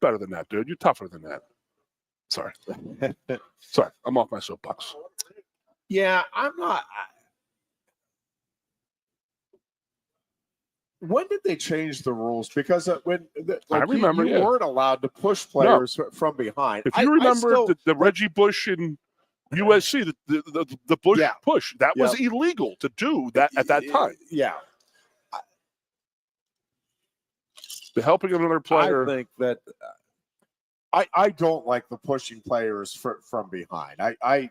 B: Better than that, dude. You're tougher than that. Sorry. Sorry, I'm off my soapbox.
A: Yeah, I'm not. When did they change the rules? Because
B: I remember
A: you weren't allowed to push players from behind.
B: If you remember the Reggie Bush in USC, the Bush push, that was illegal to do that at that time.
A: Yeah.
B: The helping of another player.
A: I think that I don't like the pushing players from behind. I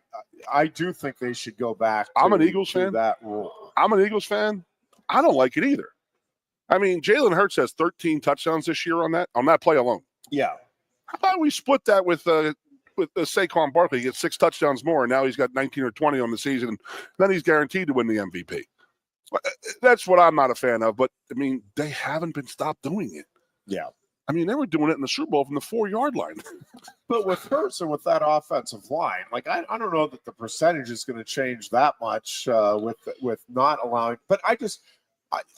A: do think they should go back to,
B: I'm an Eagles fan.
A: That rule.
B: I'm an Eagles fan. I don't like it either. I mean, Jalen Hurts has 13 touchdowns this year on that play alone.
A: Yeah.
B: How about we split that with Saquon Barkley? He gets 6 touchdowns more, and now he's got 19 or 20 on the season. Then he's guaranteed to win the MVP. That's what I'm not a fan of. But, I mean, they haven't been stopped doing it.
A: Yeah.
B: I mean, they were doing it in the Super Bowl from the 4-yard line.
A: But with Hurts and with that offensive line, I don't know that the percentage is going to change that much with not allowing. But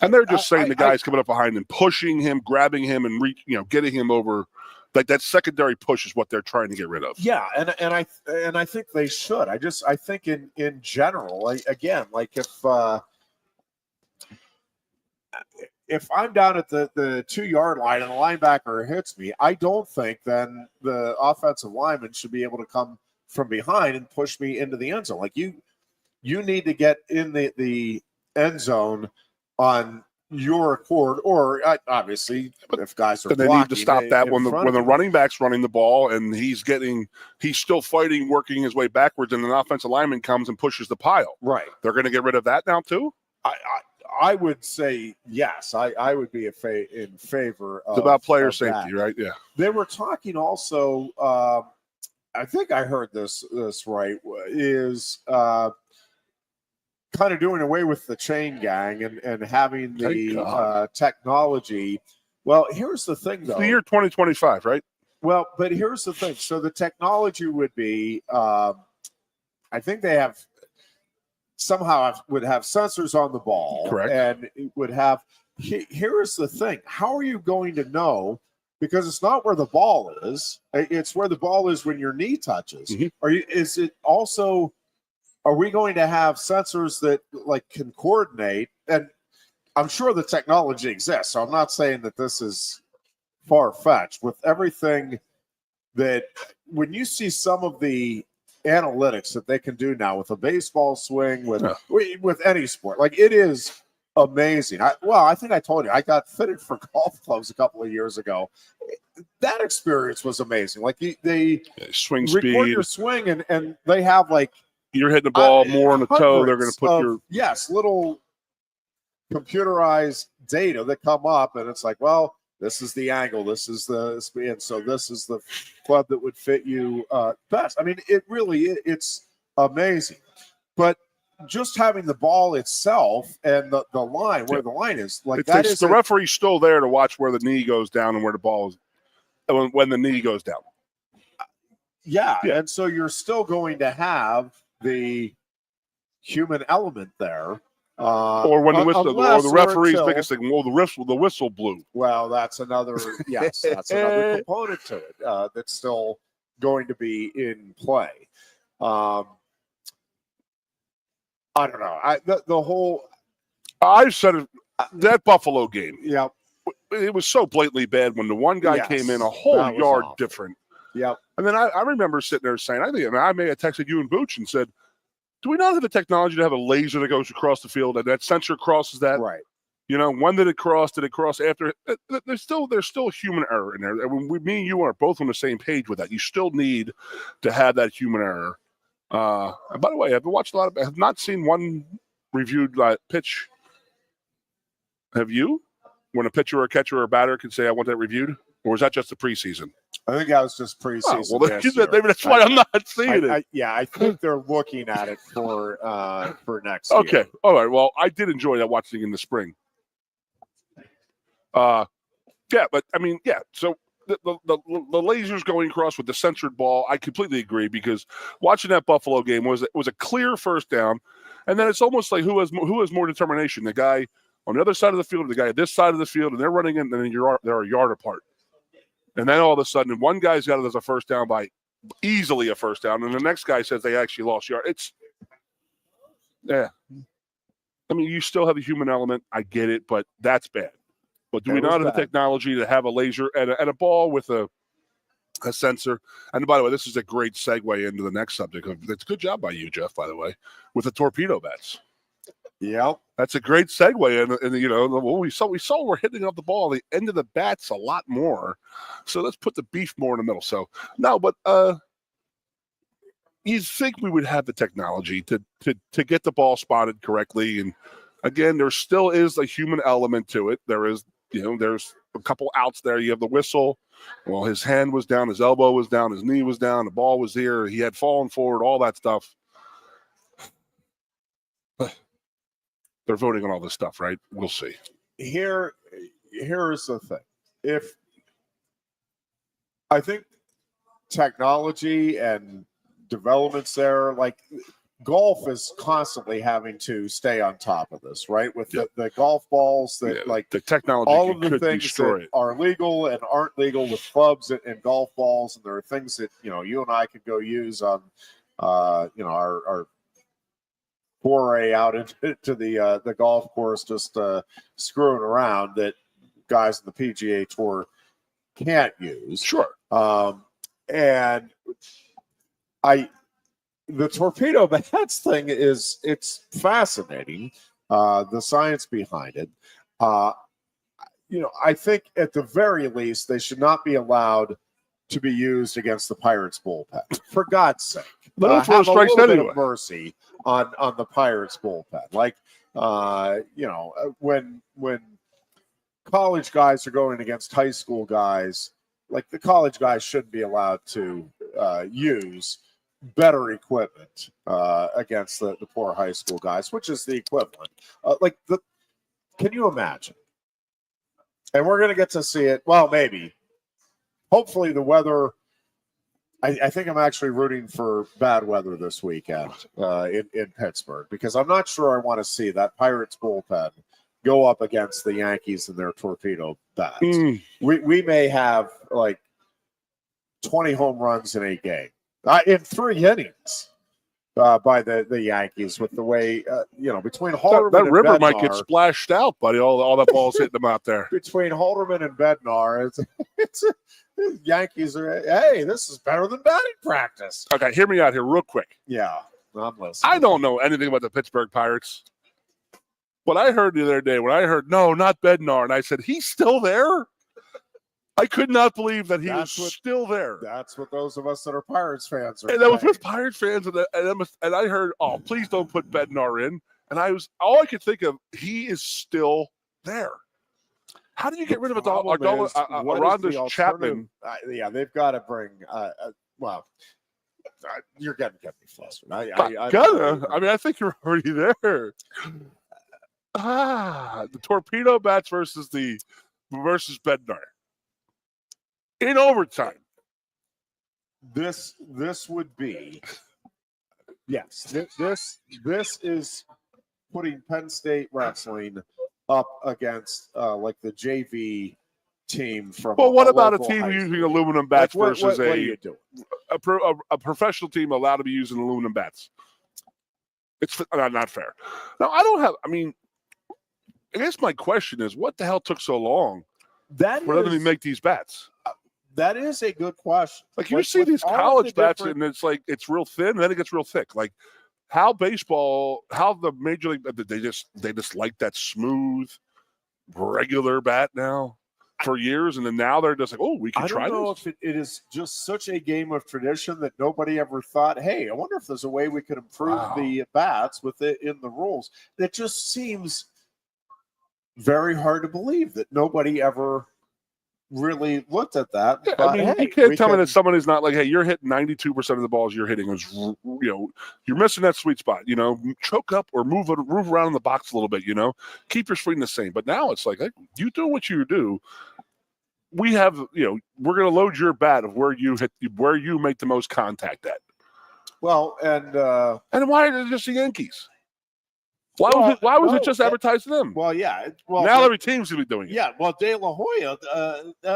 B: and they're just saying the guy's coming up behind and pushing him, grabbing him, and getting him over. Like that secondary push is what they're trying to get rid of.
A: Yeah, and I think they should. I think in general, again, like if I'm down at the 2-yard line and the linebacker hits me, I don't think then the offensive lineman should be able to come from behind and push me into the end zone. Like you need to get in the end zone on your accord, or obviously if guys are
B: they
A: blocking,
B: need to stop that when the running back's running the ball and he's still fighting, working his way backwards, and an offensive lineman comes and pushes the pile.
A: Right.
B: They're going to get rid of that now too?
A: I would say yes. I would be in favor of.
B: It's about player safety,
A: that.
B: Right? Yeah.
A: They were talking also. I think I heard this right. Is kind of doing away with the chain gang and having the technology. Well, here's the thing, though.
B: It's the year 2025, right?
A: Well, but here's the thing. So the technology would be, I think they would have sensors on the ball.
B: Correct.
A: And it would have, here is the thing. How are you going to know? Because it's not where the ball is. It's where the ball is when your knee touches. Mm-hmm. Are we going to have sensors that can coordinate? And I'm sure the technology exists. So I'm not saying that this is far-fetched. With everything that when you see some of the analytics that they can do now with a baseball swing, with any sport, it is amazing. I think I told you I got fitted for golf clubs a couple of years ago. That experience was amazing. They
B: swing
A: record
B: speed,
A: your swing, and they have
B: you're hitting the ball more on the toe. They're going to put
A: little computerized data that come up, and it's this is the angle, this is the speed, and so this is the club that would fit you best. I mean, it's amazing. But just having the ball itself and the line, where the line is,
B: the referee's still there to watch where the knee goes down and where the ball is when the knee goes down.
A: Yeah, and so you're still going to have the human element there.
B: Or when the referee's biggest thing, the whistle blew.
A: Well, that's another component to it that's still going to be in play. I don't know. The whole.
B: I've said it, that Buffalo game.
A: Yeah,
B: it was so blatantly bad when the one guy came in a whole yard different.
A: Yep.
B: And then I remember sitting there saying, I may have texted you and Booch and said, do we not have the technology to have a laser that goes across the field and that sensor crosses that?
A: Right.
B: When did it cross? Did it cross after? There's still human error in there. Me and you are both on the same page with that. You still need to have that human error. And by the way, I've watched I have not seen one reviewed pitch. Have you? when a pitcher or a catcher or a batter can say, I want that reviewed? Or was that just the preseason?
A: I think that was just preseason.
B: Oh, well, maybe that's why I'm not seeing it.
A: I think they're looking at it for next
B: Okay.
A: year.
B: All right. Well, I did enjoy that watching in the spring. Yeah, but I mean, yeah. So the lasers going across with the censored ball, I completely agree, because watching that Buffalo game was a clear first down, and then it's almost like who has more determination, the guy on the other side of the field or the guy at this side of the field, and they're running in, and then they're a yard apart. And then all of a sudden, one guy's got it as a first down by easily a first down, and the next guy says they actually lost yard. Yeah. I mean, you still have the human element. I get it, but that's bad. But do we not have the technology to have a laser and a ball with a sensor? And by the way, this is a great segue into the next subject. It's a good job by you, Jeff, by the way, with the torpedo bats.
A: Yep.
B: That's a great segue. And we saw we're hitting up the ball, the end of the bats a lot more. So let's put the beef more in the middle. So no, but you think we would have the technology to get the ball spotted correctly. And again, there still is a human element to it. There's a couple outs there. You have the whistle. Well, his hand was down, his elbow was down, his knee was down, the ball was here, he had fallen forward, all that stuff. They're voting on all this stuff, right? We'll see.
A: Here's the thing. I think technology and developments there, like golf is constantly having to stay on top of this, right? With the golf balls that
B: the technology,
A: all of the
B: could
A: things
B: destroy
A: that
B: it.
A: are legal and aren't legal with clubs and golf balls, and there are things that you and I could go use on our foray out into the golf course, just screwing around, that guys in the PGA Tour can't use.
B: Sure.
A: And the torpedo bats thing it's fascinating, the science behind it. I think at the very least they should not be allowed to be used against the Pirates bullpen. For God's sake,
B: have
A: a
B: strikes
A: little bit
B: anyway.
A: of mercy on the Pirates bullpen. Like when college guys are going against high school guys, like the college guys shouldn't be allowed to use better equipment against the poor high school guys, which is the equivalent. Can you imagine? And we're going to get to see it. Well, maybe. Hopefully the weather. I think I'm actually rooting for bad weather this weekend in Pittsburgh, because I'm not sure I want to see that Pirates bullpen go up against the Yankees and their torpedo bats. We may have like 20 home runs in a game. In 3 innings by the Yankees, with the way between Halderman
B: that
A: and
B: river
A: Bednar,
B: might get splashed out, buddy. All that ball's hitting them out there.
A: Between Halderman and Bednar, Yankees are. Hey, this is better than batting practice.
B: Okay, hear me out here real quick.
A: Yeah, I'm listening.
B: I don't know anything about the Pittsburgh Pirates. What I heard the other day, no, not Bednar, and I said, he's still there? I could not believe that he was still there.
A: That's what those of us that are Pirates fans are.
B: And I was with Pirates fans, and I heard, oh, please don't put Bednar in. And all I could think of, he is still there. How do you get rid of Aroldis Chapman?
A: They've got to bring. You're getting me flustered.
B: I think you're already there. The torpedo bats versus Bednar in overtime.
A: This would be yes. This is putting Penn State wrestling up against like the JV team from.
B: Well, what about a team using aluminum bats versus
A: what are you doing?
B: A professional team allowed to be using aluminum bats? It's not fair. Now, I guess my question is, what the hell took so long for them to make these bats?
A: That is a good question.
B: Like you see these college bats, and it's like it's real thin, and then it gets real thick. Like how the Major League, they just like that smooth, regular bat now for years, and then now they're just like, oh, we can try this. I don't know
A: if it is just such a game of tradition that nobody ever thought, hey, I wonder if there's a way we could improve the bats with it in the rules. That just seems very hard to believe that nobody ever really looked at that.
B: Yeah,
A: But,
B: I mean,
A: hey,
B: you can't
A: we
B: tell me
A: can-
B: that someone is not like, hey, you're hitting 92% of the balls you're hitting is, you're missing that sweet spot. Choke up or move around in the box a little bit. Keep your swing the same. But now it's like, hey, you do what you do. We have, we're going to load your bat of where you make the most contact at.
A: Well, and
B: why are it just the Yankees? Why was it just advertised to them?
A: Well, yeah. Well,
B: now every team's going to be doing it.
A: Yeah, well, De La Hoya,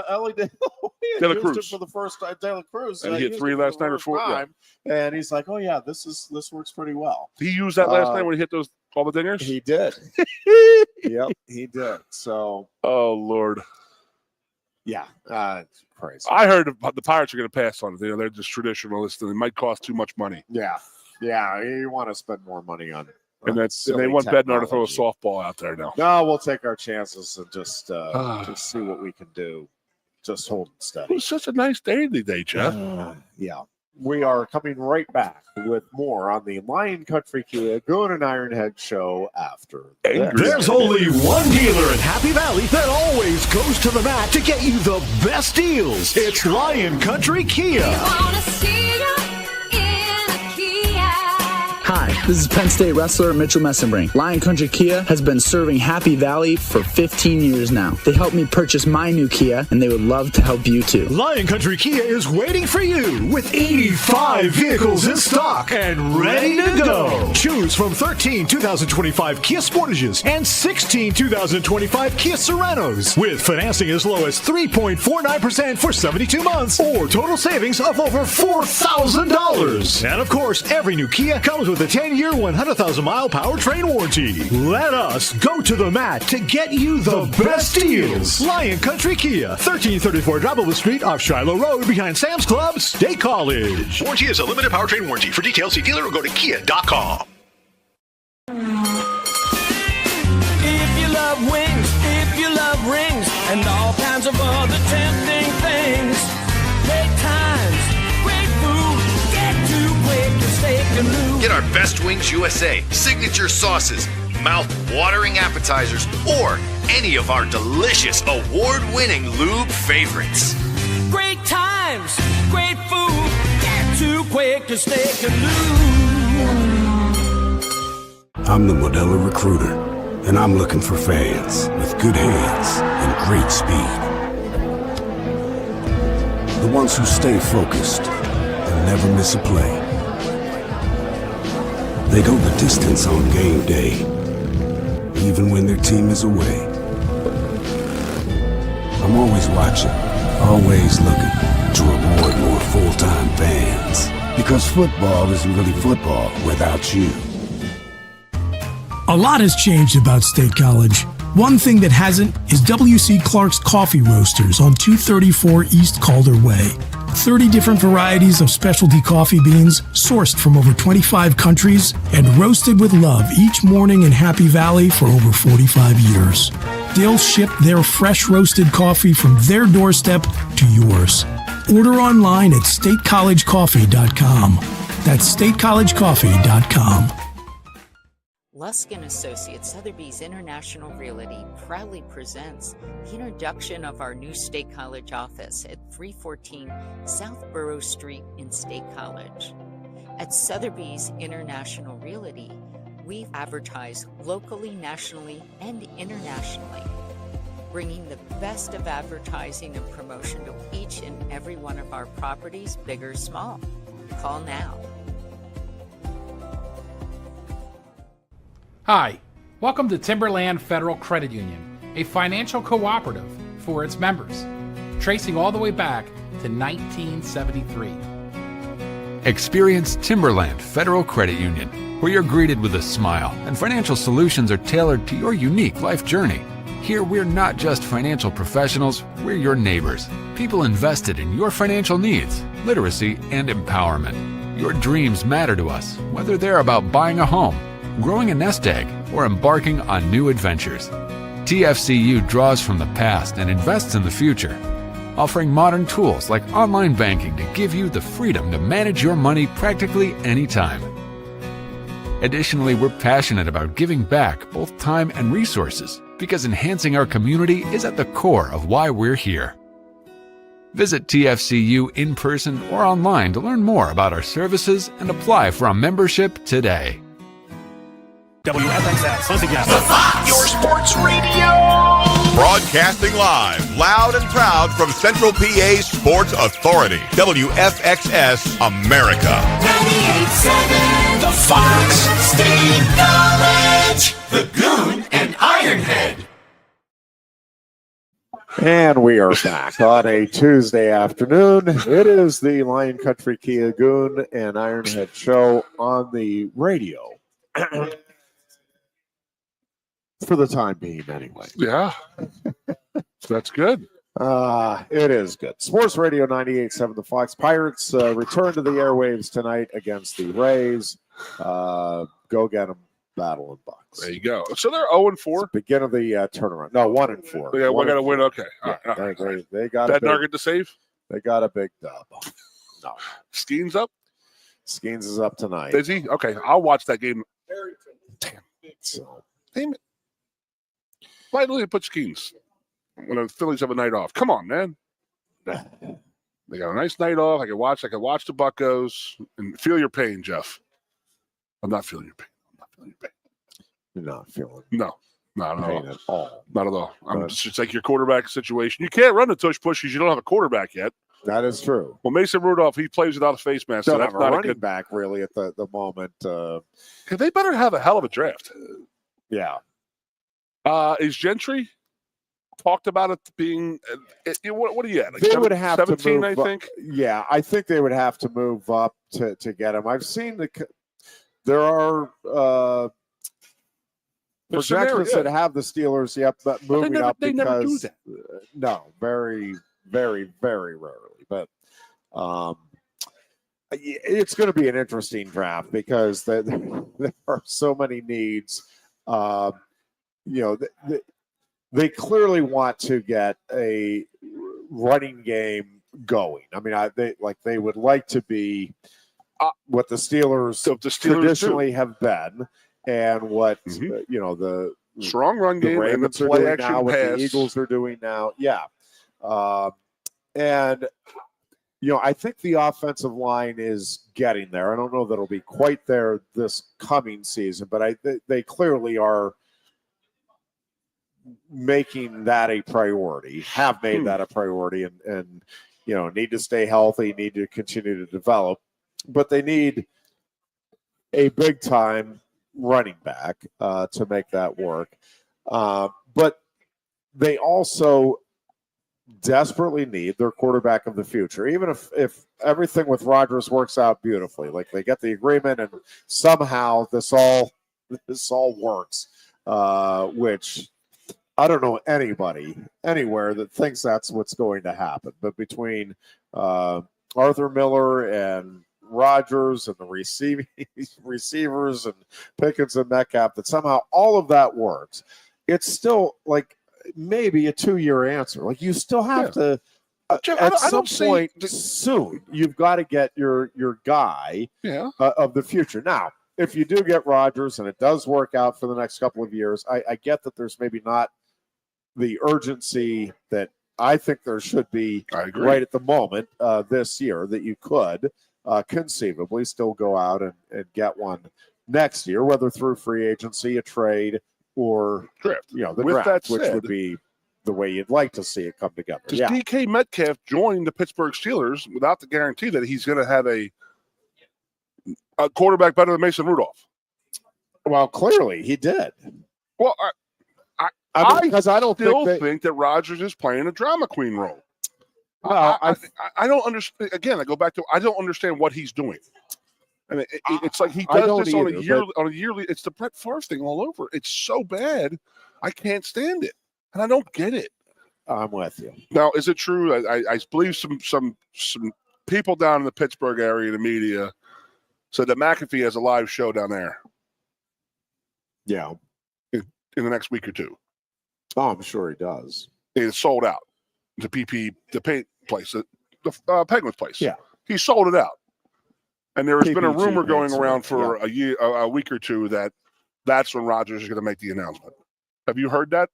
A: Ellie De La Hoya
B: De La
A: used
B: Cruz.
A: it for the first time. De La Cruz.
B: And he hit
A: used
B: 3
A: it for
B: last
A: the
B: night or
A: first
B: 4. Yeah.
A: time, and he's like, oh, yeah, this works pretty well.
B: He used that last night when he hit all the dingers?
A: He did. Yep, he did. So.
B: Oh, Lord.
A: Yeah, it's crazy.
B: I heard the Pirates are going to pass on it. They're just traditionalists, and it might cost too much money.
A: Yeah, you want to spend more money on it.
B: And they want Bednar to throw a softball out there now.
A: No, we'll take our chances and just see what we can do. Just hold it steady.
B: It was such a nice day today, Jeff.
A: Yeah. We are coming right back with more on the Lion Country Kia Goon and Ironhead show after this.
C: There's only one dealer in Happy Valley that always goes to the mat to get you the best deals. It's Lion Country Kia.
D: Hi, this is Penn State wrestler Mitchell Messenbrink. Lion Country Kia has been serving Happy Valley for 15 years now. They helped me purchase my new Kia, and they would love to help you too.
C: Lion Country Kia is waiting for you with 85 vehicles in stock and ready to go. Choose from 13 2025 Kia Sportages and 16 2025 Kia Serenos with financing as low as 3.49% for 72 months or total savings of over $4,000. And of course, every new Kia comes with a 10-year, 100,000-mile powertrain warranty. Let us go to the mat to get you the best deals. Lion Country Kia, 1334 Drybowl Street off Shiloh Road behind Sam's Club, State College.
M: Warranty is a limited powertrain warranty. For details, see dealer or go to kia.com.
F: If you love wings, if you love rings, and all kinds of other tempting things, great times, great food, get to Quaker Steak and Lube.
L: Get our Best Wings USA, signature sauces, mouth-watering appetizers, or any of our delicious award-winning lube favorites.
F: Great times, great food, get to Quaker Steak and Lube.
G: I'm the Modelo Recruiter, and I'm looking for fans with good hands and great speed. The ones who stay focused and never miss a play. They go the distance on game day, even when their team is away. I'm always watching, always looking to reward more full-time fans. Because football isn't really football without you.
H: A lot has changed about State College. One thing that hasn't is W.C. Clark's Coffee Roasters on 234 East Calder Way. 30 different varieties of specialty coffee beans sourced from over 25 countries and roasted with love each morning in Happy Valley for over 45 years. They'll ship their fresh roasted coffee from their doorstep to yours. Order online at statecollegecoffee.com. That's statecollegecoffee.com.
I: Lusk & Associates Sotheby's International Realty proudly presents the introduction of our new State College office at 314 South Borough Street in State College. At Sotheby's International Realty, we advertise locally, nationally, and internationally, bringing the best of advertising and promotion to each and every one of our properties, big or small. Call now.
J: Hi, welcome to Timberland Federal Credit Union, a financial cooperative for its members, tracing all the way back to 1973.
K: Experience Timberland Federal Credit Union, where you're greeted with a smile and financial solutions are tailored to your unique life journey. Here, we're not just financial professionals, we're your neighbors, people invested in your financial needs, literacy, and empowerment. Your dreams matter to us, whether they're about buying a home, growing a nest egg, or embarking on new adventures. TFCU draws from the past and invests in the future, offering modern tools like online banking to give you the freedom to manage your money practically anytime. Additionally, we're passionate about giving back both time and resources because enhancing our community is at the core of why we're here. Visit TFCU in person or online to learn more about our services and apply for a membership today.
M: WFXS. Once again,
F: The Fox, your sports radio.
E: Broadcasting live, loud and proud from Central PA's Sports Authority, WFXS America.
F: 98.7 The Fox, State College, the Goon and Ironhead.
A: And we are back on a Tuesday afternoon. It is the Lion Country Kia Goon and Ironhead show on the radio. For the time being, anyway.
B: Yeah. That's good.
A: It is good. Sports Radio 98.7 The Fox. Pirates return to the airwaves tonight against the Rays. Go get them, Battle and Bucks.
B: There you go. So they're 0-4.
A: Begin of the turnaround. No, 1-4.
B: Yeah, we got to win. Okay.
A: Yeah,
B: All right.
A: they got
B: that
A: a big,
B: nugget to save.
A: They got a big dub. No,
B: Skeens up.
A: Skeens is up tonight.
B: Is he? Okay, I'll watch that game. Damn.
A: So,
B: Damn it. Why do they put Skeens when the Phillies have a night off? Come on, man. They got a nice night off. I can watch the Buccos and feel your pain, Jeff. I'm not feeling your pain.
A: You're not feeling
B: No, not
A: pain at all.
B: Not at all. It's like your quarterback situation. You can't run the tush pushes. You don't have a quarterback yet.
A: That is true.
B: Well, Mason Rudolph, he plays without a face mask.
A: Don't
B: So
A: have
B: that's
A: a
B: not
A: running
B: good
A: back really at the moment.
B: They better have a hell of a draft.
A: Yeah.
B: Is Gentry talked about it being? What are you at? Like
A: They would have
B: 17,
A: to move
B: I think.
A: Yeah, I think they would have to move up to get him. I've seen there are projections that have the Steelers, but moving up
B: they
A: because
B: never do that.
A: No, very, very, very rarely. But it's going to be an interesting draft because there are so many needs. They clearly want to get a running game going. I mean, they would like to be what the Steelers traditionally have been, and what the
B: strong run game and the
A: Ravens are
B: play
A: doing
B: action
A: now, what
B: pass.
A: the Eagles are doing now. Yeah, and I think the offensive line is getting there. I don't know that it'll be quite there this coming season, but they clearly are making that a priority, have made that a priority, and need to stay healthy, need to continue to develop, but they need a big time running back to make that work. But they also desperately need their quarterback of the future, even if everything with Rodgers works out beautifully, like they get the agreement and somehow this all works, which I don't know anybody anywhere that thinks that's what's going to happen. But between Arthur Miller and Rodgers and the receivers and Pickens and Metcalf, that somehow all of that works, it's still like maybe a 2-year answer. Like you still have to at some point soon. You've got to get your guy of the future. Now, if you do get Rodgers and it does work out for the next couple of years, I get that there's maybe not the urgency that I think there should be right at the moment this year, that you could conceivably still go out and get one next year, whether through free agency, a trade, or
B: draft.
A: The
B: With
A: draft,
B: that
A: which
B: said,
A: would be the way you'd like to see it come together.
B: Does DK Metcalf join the Pittsburgh Steelers without the guarantee that he's going to have a quarterback better than Mason Rudolph?
A: Well, clearly he did.
B: Well,
A: because I don't
B: think that Rodgers is playing a drama queen role.
A: Well,
B: I don't understand. Again, I go back to I don't understand what he's doing. I mean, it's like he does this on a yearly. It's the Brett Favre thing all over. It's so bad, I can't stand it, and I don't get it.
A: I'm with you.
B: Now, is it true? I believe some people down in the Pittsburgh area, the media, said that McAfee has a live show down there.
A: Yeah,
B: in the next week or two.
A: Oh, I'm sure he does.
B: It's sold out. The paint place, the Penguins place.
A: Yeah,
B: he sold it out. And there has been a rumor going
A: paints,
B: around for a week or two that's when Rodgers is going to make the announcement. Have you heard that?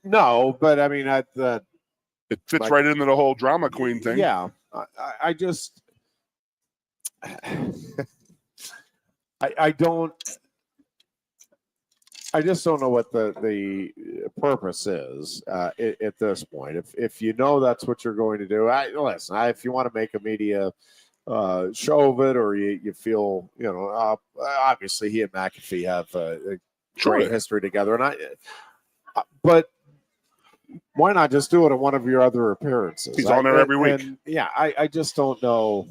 A: No, but I mean,
B: it fits right into the whole drama queen thing.
A: Yeah, I just, I just don't know what the purpose is at this point. If you know that's what you're going to do, listen. If you want to make a media show of it, or you feel, obviously he and McAfee have a great history together, and but why not just do it on one of your other appearances?
B: He's on there every week.
A: And I just don't know.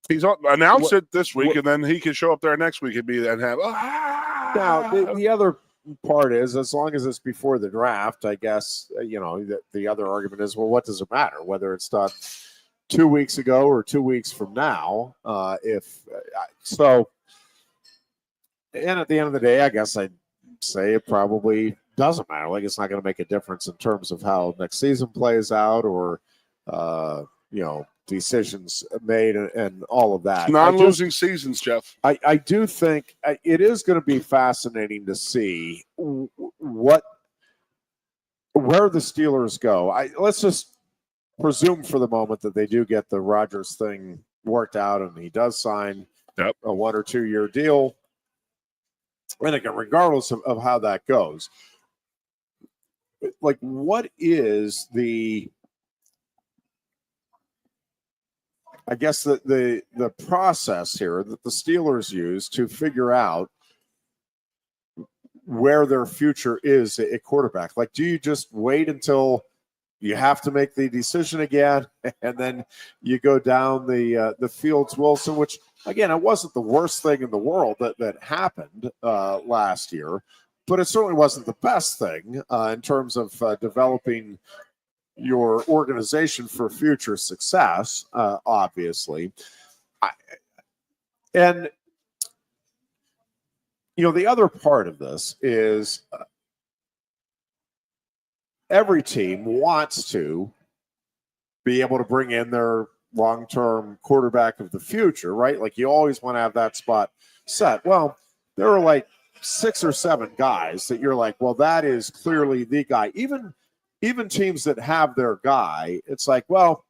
B: He's announced it this week, and then he can show up there next week and have.
A: Now the other part is, as long as it's before the draft, I guess the other argument is, well, what does it matter whether it's done 2 weeks ago or 2 weeks from now? So, and at the end of the day, I guess I'd say it probably doesn't matter. Like, it's not going to make a difference in terms of how next season plays out, or decisions made and all of that.
B: Non-losing seasons, Jeff.
A: I do think it is going to be fascinating to see where the Steelers go. Let's just presume for the moment that they do get the Rodgers thing worked out and he does sign a 1 or 2 year deal. And again, regardless of how that goes, like, what is the process here that the Steelers use to figure out where their future is at quarterback? Like, do you just wait until you have to make the decision again, and then you go down the Fields Wilson, which, again, it wasn't the worst thing in the world that happened last year, but it certainly wasn't the best thing in terms of developing your organization for future success, obviously. And the other part of this is every team wants to be able to bring in their long-term quarterback of the future, right? Like, you always want to have that spot set. Well, there are like 6 or 7 guys that you're like, well, that is clearly the guy. Even teams that have their guy, it's like, well,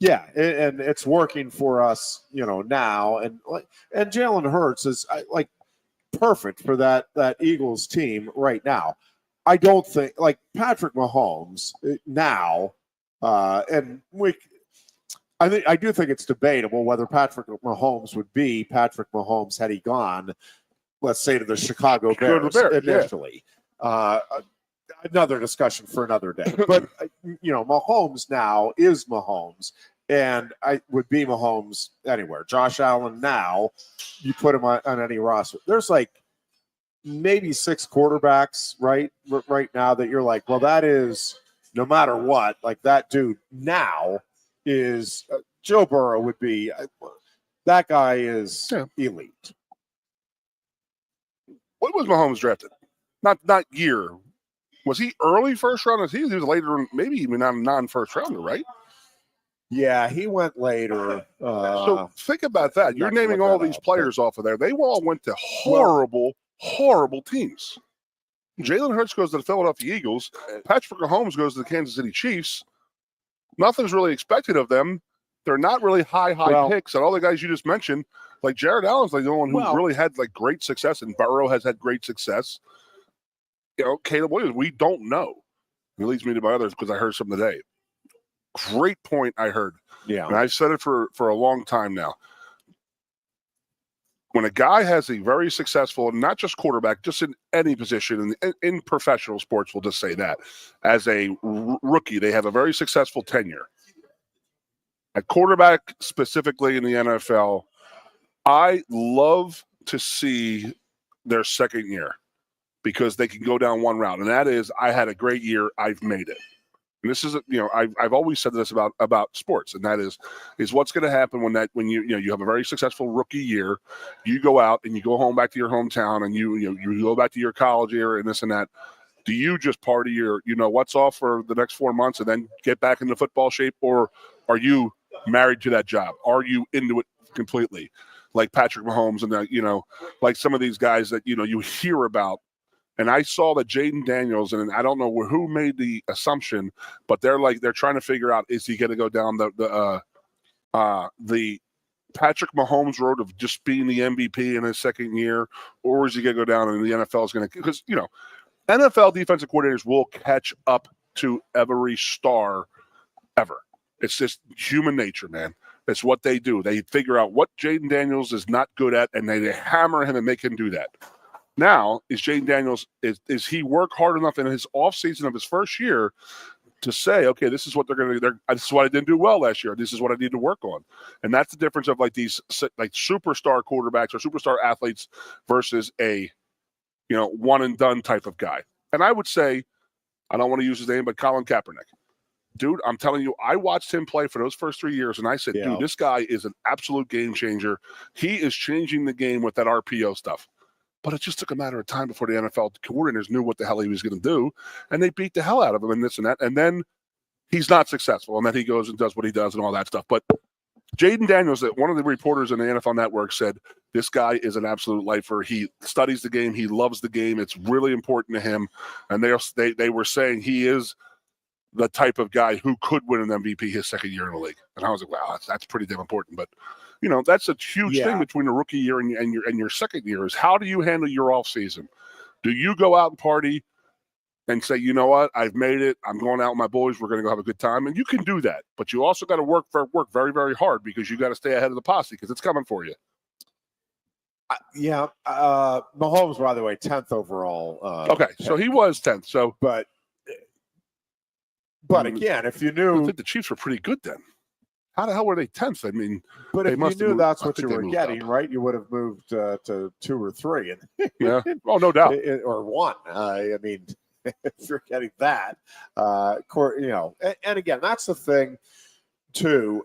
A: yeah, and it's working for us, now. And Jalen Hurts is like perfect for that Eagles team right now. I don't think, like, Patrick Mahomes now, I do think it's debatable whether Patrick Mahomes would be Patrick Mahomes had he gone, let's say, to the Chicago Bears initially. Yeah. Another discussion for another day. But, Mahomes now is Mahomes, and I would be Mahomes anywhere. Josh Allen now, you put him on any roster. There's like maybe 6 quarterbacks right now that you're like, well, that is, no matter what, like, that dude now is Joe Burrow would be, that guy is elite.
B: What was Mahomes drafted? Not year. Was he early first round? He was later, maybe even not a non-first rounder, right?
A: Yeah, he went later.
B: So think about that. You're naming all these players off of there. They all went to horrible teams. Jalen Hurts goes to the Philadelphia Eagles. Patrick Mahomes goes to the Kansas City Chiefs. Nothing's really expected of them. They're not really high picks. And all the guys you just mentioned, like Jared Allen's like the one who really had like great success, and Burrow has had great success. Caleb Williams, we don't know. It leads me to my others because I heard something today. Great point I heard.
A: Yeah.
B: And I've said it for a long time now. When a guy has a very successful, not just quarterback, just in any position, in professional sports, we'll just say that, as a rookie, they have a very successful tenure. At quarterback, specifically in the NFL, I love to see their second year, because they can go down one route, and that is, I had a great year, I've made it. And this is, I've always said this about sports, and that is what's going to happen when you have a very successful rookie year, you go out and you go home back to your hometown, and you go back to your college year and this and that. Do you just party your what's off for the next 4 months and then get back into football shape, or are you married to that job? Are you into it completely, like Patrick Mahomes and like some of these guys that you hear about? And I saw that Jaden Daniels, and I don't know who made the assumption, but they're trying to figure out, is he going to go down the Patrick Mahomes road of just being the MVP in his second year, or is he going to go down and the NFL is going to, because, NFL defensive coordinators will catch up to every star ever. It's just human nature, man. It's what they do. They figure out what Jaden Daniels is not good at, and they hammer him and make him do that. Now, is Jaden Daniels, is he work hard enough in his offseason of his first year to say, okay, this is what they're going to do. This is what I didn't do well last year. This is what I need to work on. And that's the difference of these superstar quarterbacks or superstar athletes versus a, one and done type of guy. And I would say, I don't want to use his name, but Colin Kaepernick. Dude, I'm telling you, I watched him play for those first 3 years, and I said, dude, this guy is an absolute game changer. He is changing the game with that RPO stuff. But it just took a matter of time before the NFL coordinators knew what the hell he was going to do, and they beat the hell out of him and this and that. And then he's not successful, and then he goes and does what he does and all that stuff. But Jaden Daniels, one of the reporters in the NFL Network, said this guy is an absolute lifer. He studies the game. He loves the game. It's really important to him. And they were saying he is the type of guy who could win an MVP his second year in the league. And I was like, wow, that's pretty damn important. But that's a huge thing between the rookie year and your second year is how do you handle your off season? Do you go out and party and say, you know what, I've made it. I'm going out with my boys. We're going to go have a good time. And you can do that. But you also got to work very, very hard because you got to stay ahead of the posse because it's coming for you.
A: Mahomes, by the way, 10th overall.
B: Okay, so he was 10th. So,
A: But again, if you knew.
B: I think the Chiefs were pretty good then. How the hell were they 10th? I mean,
A: but if you knew that's what you were getting, right, you would have moved to 2 or 3.
B: Yeah. Oh, no doubt.
A: Or 1. I mean, if you're getting that, and again, that's the thing, too.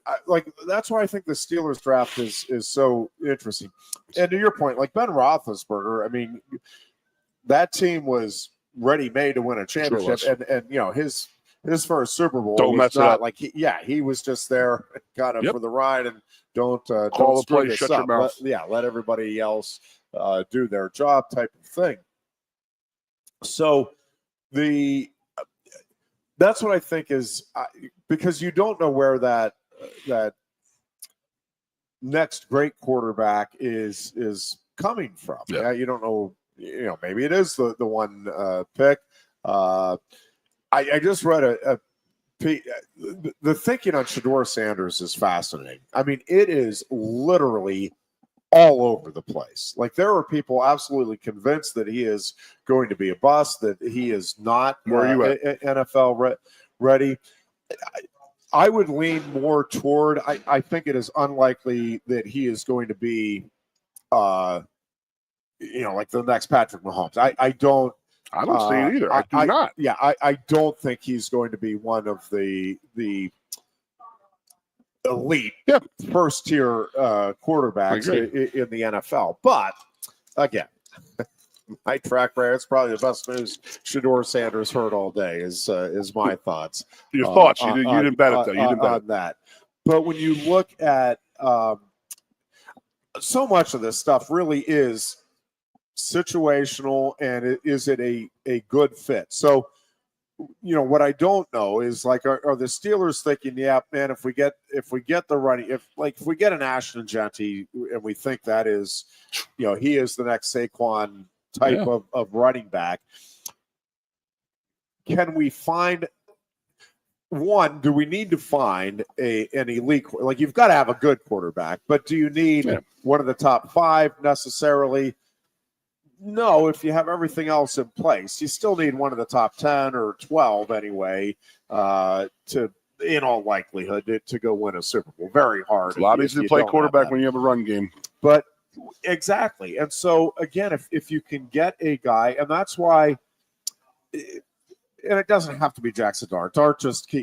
A: That's why I think the Steelers draft is so interesting. And to your point, like Ben Roethlisberger, I mean, that team was ready-made to win a championship, and his first Super Bowl was not like he was just there, got up for the ride, and don't
B: call the play, shut your mouth.
A: Let everybody else do their job, type of thing. So that's what I think is because you don't know where that next great quarterback is coming from. Yeah, you don't know. Maybe it is the one pick. I just read the thinking on Shedeur Sanders is fascinating. I mean, it is literally all over the place. Like there are people absolutely convinced that he is going to be a bust, that he is not NFL ready. I would lean more toward, I think it is unlikely that he is going to be, like the next Patrick Mahomes. I don't see it either. I do not. Yeah, I don't think he's going to be one of the elite first tier quarterbacks in the NFL. But again, my track record, it's probably the best news Shedeur Sanders heard all day is my thoughts.
B: Your thoughts. You didn't bet it though. You didn't bet
A: on that. But when you look at so much of this stuff really is situational, and is it a good fit? So, what I don't know is are the Steelers thinking, yeah, man, if we get the running, if we get an Ashton Genty and we think that is, he is the next Saquon type of running back, can we find one? Do we need to find an elite? You've got to have a good quarterback, but do you need one of the top 5 necessarily? No, if you have everything else in place, you still need one of the top 10 or 12 anyway, to, in all likelihood, to go win a Super Bowl. Very hard.
B: It's a lot easier to play quarterback when you have a run game.
A: But exactly. And so, again, if you can get a guy, and that's why, and it doesn't have to be Jackson Dart. Dart just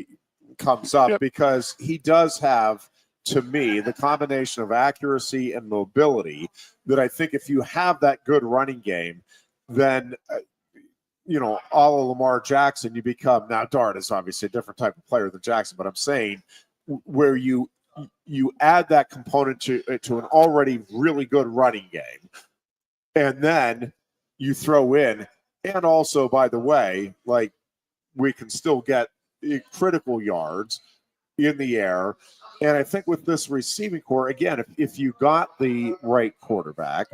A: comes up because he does have, to me, the combination of accuracy and mobility that I think if you have that good running game, then, a la Lamar Jackson, you become, now Dart is obviously a different type of player than Jackson, but I'm saying where you add that component to an already really good running game, and then you throw in And also, by the way, like, we can still get critical yards in the air. And I think with this receiving core, again, if you got the right quarterback,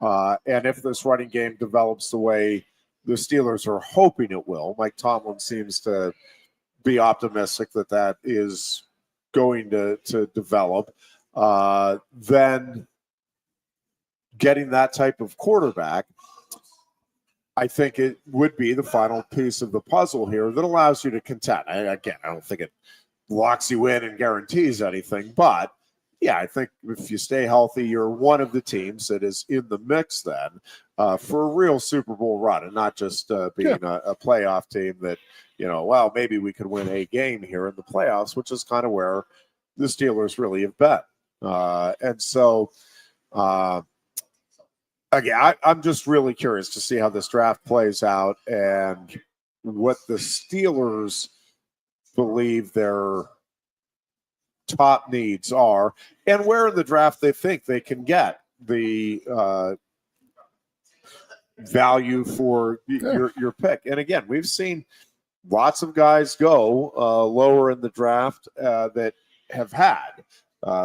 A: and if this running game develops the way the Steelers are hoping it will, Mike Tomlin seems to be optimistic that is going to develop, then getting that type of quarterback, I think it would be the final piece of the puzzle here that allows you to contend. I don't think it locks you in and guarantees anything, but yeah, I think if you stay healthy, you're one of the teams that is in the mix then for a real Super Bowl run, and not just being a playoff team that, well, maybe we could win a game here in the playoffs, which is kind of where the Steelers really have been. And so, again, I'm just really curious to see how this draft plays out and what the Steelers believe their top needs are and where in the draft they think they can get the value for your pick. And again, we've seen lots of guys go lower in the draft that have had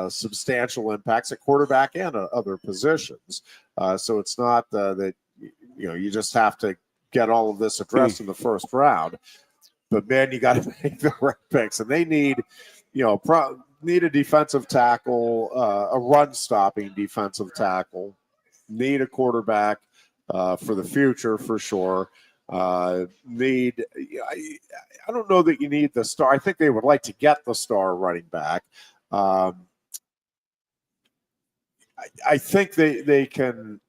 A: substantial impacts at quarterback and other positions. So it's not that you just have to get all of this addressed in the first round. But man, you got to make the right picks, and they need, need a defensive tackle, a run-stopping defensive tackle, need a quarterback for the future for sure. I don't know that you need the star. I think they would like to get the star running back. I think they can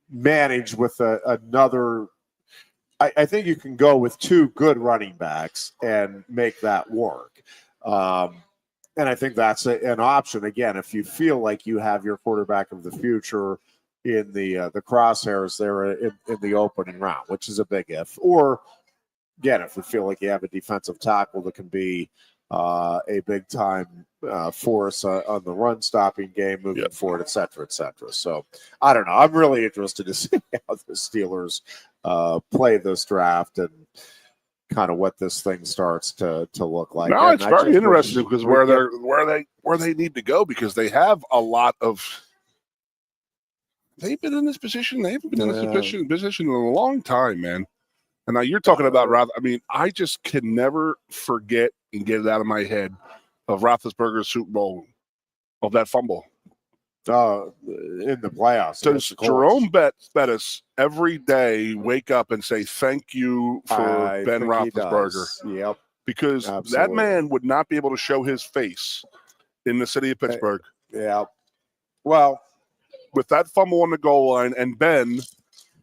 A: manage with another. I think you can go with two good running backs and make that work. And I think that's an option. Again, if you feel like you have your quarterback of the future in the crosshairs there in the opening round, which is a big if. Or, again, if you feel like you have a defensive tackle that can be a big-time force on the run-stopping game moving forward, et cetera, et cetera. So, I don't know. I'm really interested to see how the Steelers play this draft and kind of what this thing starts to look like.
B: No, it's very interesting because where they need to go, because they have a lot of. They've been in this position. They haven't been in this position in a long time, man. And now you're talking about I just can never forget and get it out of my head of Roethlisberger's Super Bowl, of that fumble.
A: In the playoffs.
B: Does Jerome Bettis every day wake up and say thank you for Ben Roethlisberger?
A: Yep.
B: Because that man would not be able to show his face in the city of Pittsburgh.
A: Yeah. Well,
B: with that fumble on the goal line and Ben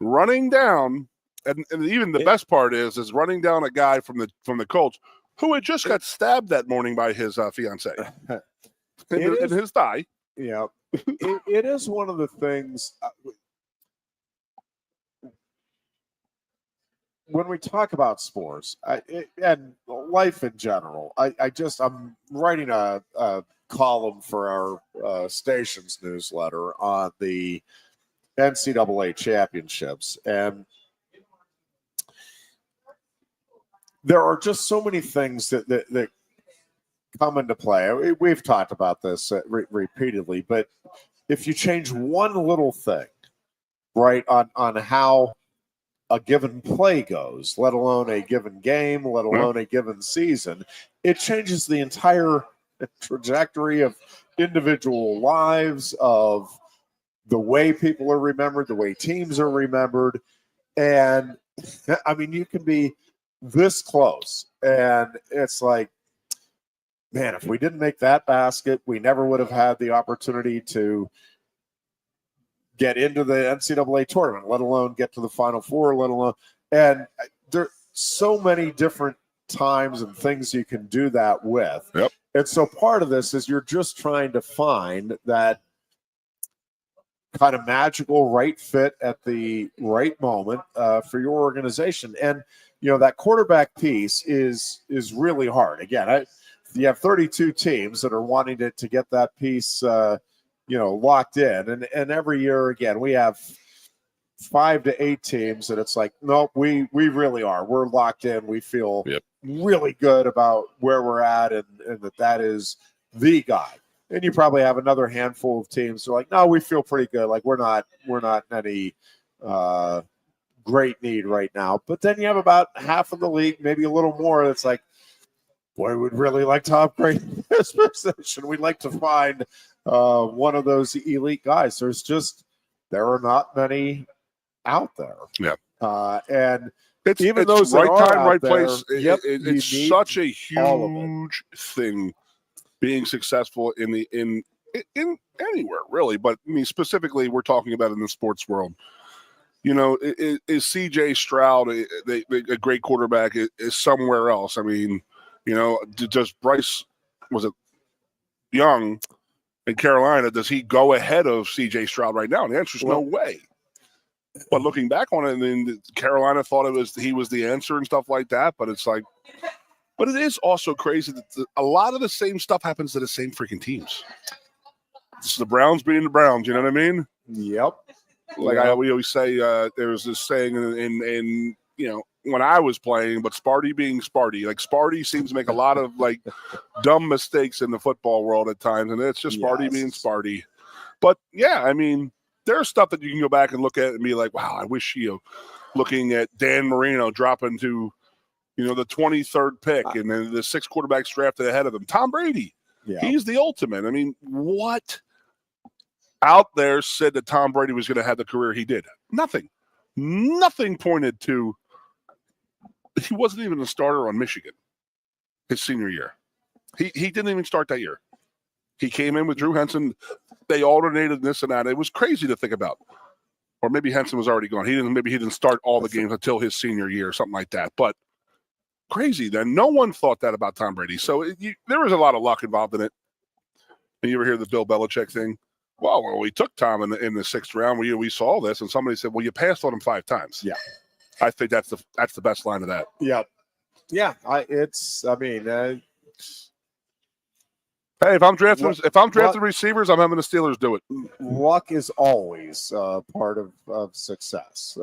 B: running down, and even the best part is running down a guy from the Colts who had just got stabbed that morning by his fiance in his thigh.
A: Yeah. It is one of the things when we talk about sports and life in general. I'm writing a column for our station's newsletter on the NCAA championships, and there are just so many things that come into play. We've talked about this repeatedly, but if you change one little thing, right, on how a given play goes, let alone a given game, let alone a given season, it changes the entire trajectory of individual lives, of the way people are remembered, the way teams are remembered. And I mean, you can be this close, and it's like, man, if we didn't make that basket, we never would have had the opportunity to get into the NCAA tournament, let alone get to the Final Four, let alone. And there are so many different times and things you can do that with.
B: Yep.
A: And so part of this is you're just trying to find that kind of magical right fit at the right moment for your organization. And, that quarterback piece is really hard. Again, you have 32 teams that are wanting to get that piece, locked in. And every year, again, we have 5 to 8 teams, and it's like, nope, we really are. We're locked in. We feel really good about where we're at, and that is the guy. And you probably have another handful of teams who are like, no, we feel pretty good. Like we're not in any great need right now. But then you have about half of the league, maybe a little more. It's like, boy, we'd really like to upgrade this position. We'd like to find one of those elite guys. There are not many out there.
B: Yeah.
A: And
B: it's
A: those
B: right
A: that are
B: time,
A: out
B: right
A: there,
B: place.
A: Yep,
B: It's such a huge thing being successful in anywhere really, but I mean specifically we're talking about in the sports world. You know, is CJ Stroud a great quarterback? Is somewhere else? I mean, you know, does Bryce Young in Carolina? Does he go ahead of CJ Stroud right now? And the answer is no way. But looking back on it, I mean, Carolina thought he was the answer and stuff like that. But it's like. But it is also crazy that a lot of the same stuff happens to the same freaking teams. It's the Browns being the Browns, you know what I mean?
A: Yep.
B: Like we always say, there's this saying in you know, when I was playing, but Sparty being Sparty. Like Sparty seems to make a lot of like dumb mistakes in the football world at times, and it's just Sparty being Sparty. But yeah, I mean, there's stuff that you can go back and look at and be like, wow, I wish looking at Dan Marino dropping to the 23rd pick, and then the 6 quarterbacks drafted ahead of him. Tom Brady, he's the ultimate. I mean, what out there said that Tom Brady was going to have the career he did? Nothing pointed to. He wasn't even a starter on Michigan his senior year. He didn't even start that year. He came in with Drew Henson. They alternated this and that. It was crazy to think about. Or maybe Henson was already gone. Maybe he didn't start all the games until his senior year or something like that. But crazy then. No one thought that about Tom Brady. So there was a lot of luck involved in it. And you ever hear the Bill Belichick thing? Well, we took Tom in the 6th round. We saw this, and somebody said, "Well, you passed on him 5 times." Yeah, I think that's the best line of that.
A: Yeah, yeah. Hey,
B: if I'm drafting receivers, I'm having the Steelers do it.
A: Luck is always part of success.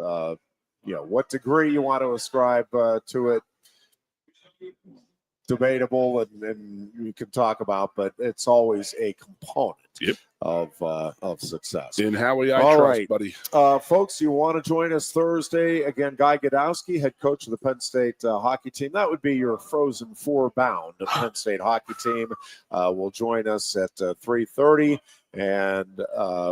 A: What degree you want to ascribe to it, debatable, and you can talk about, but it's always a component of success.
B: In Howie, I
A: All
B: trust,
A: right,
B: buddy.
A: Folks, you want to join us Thursday? Again, Guy Godowski, head coach of the Penn State hockey team. That would be your Frozen 4 bound Penn State hockey team. Will join us at 3:30. And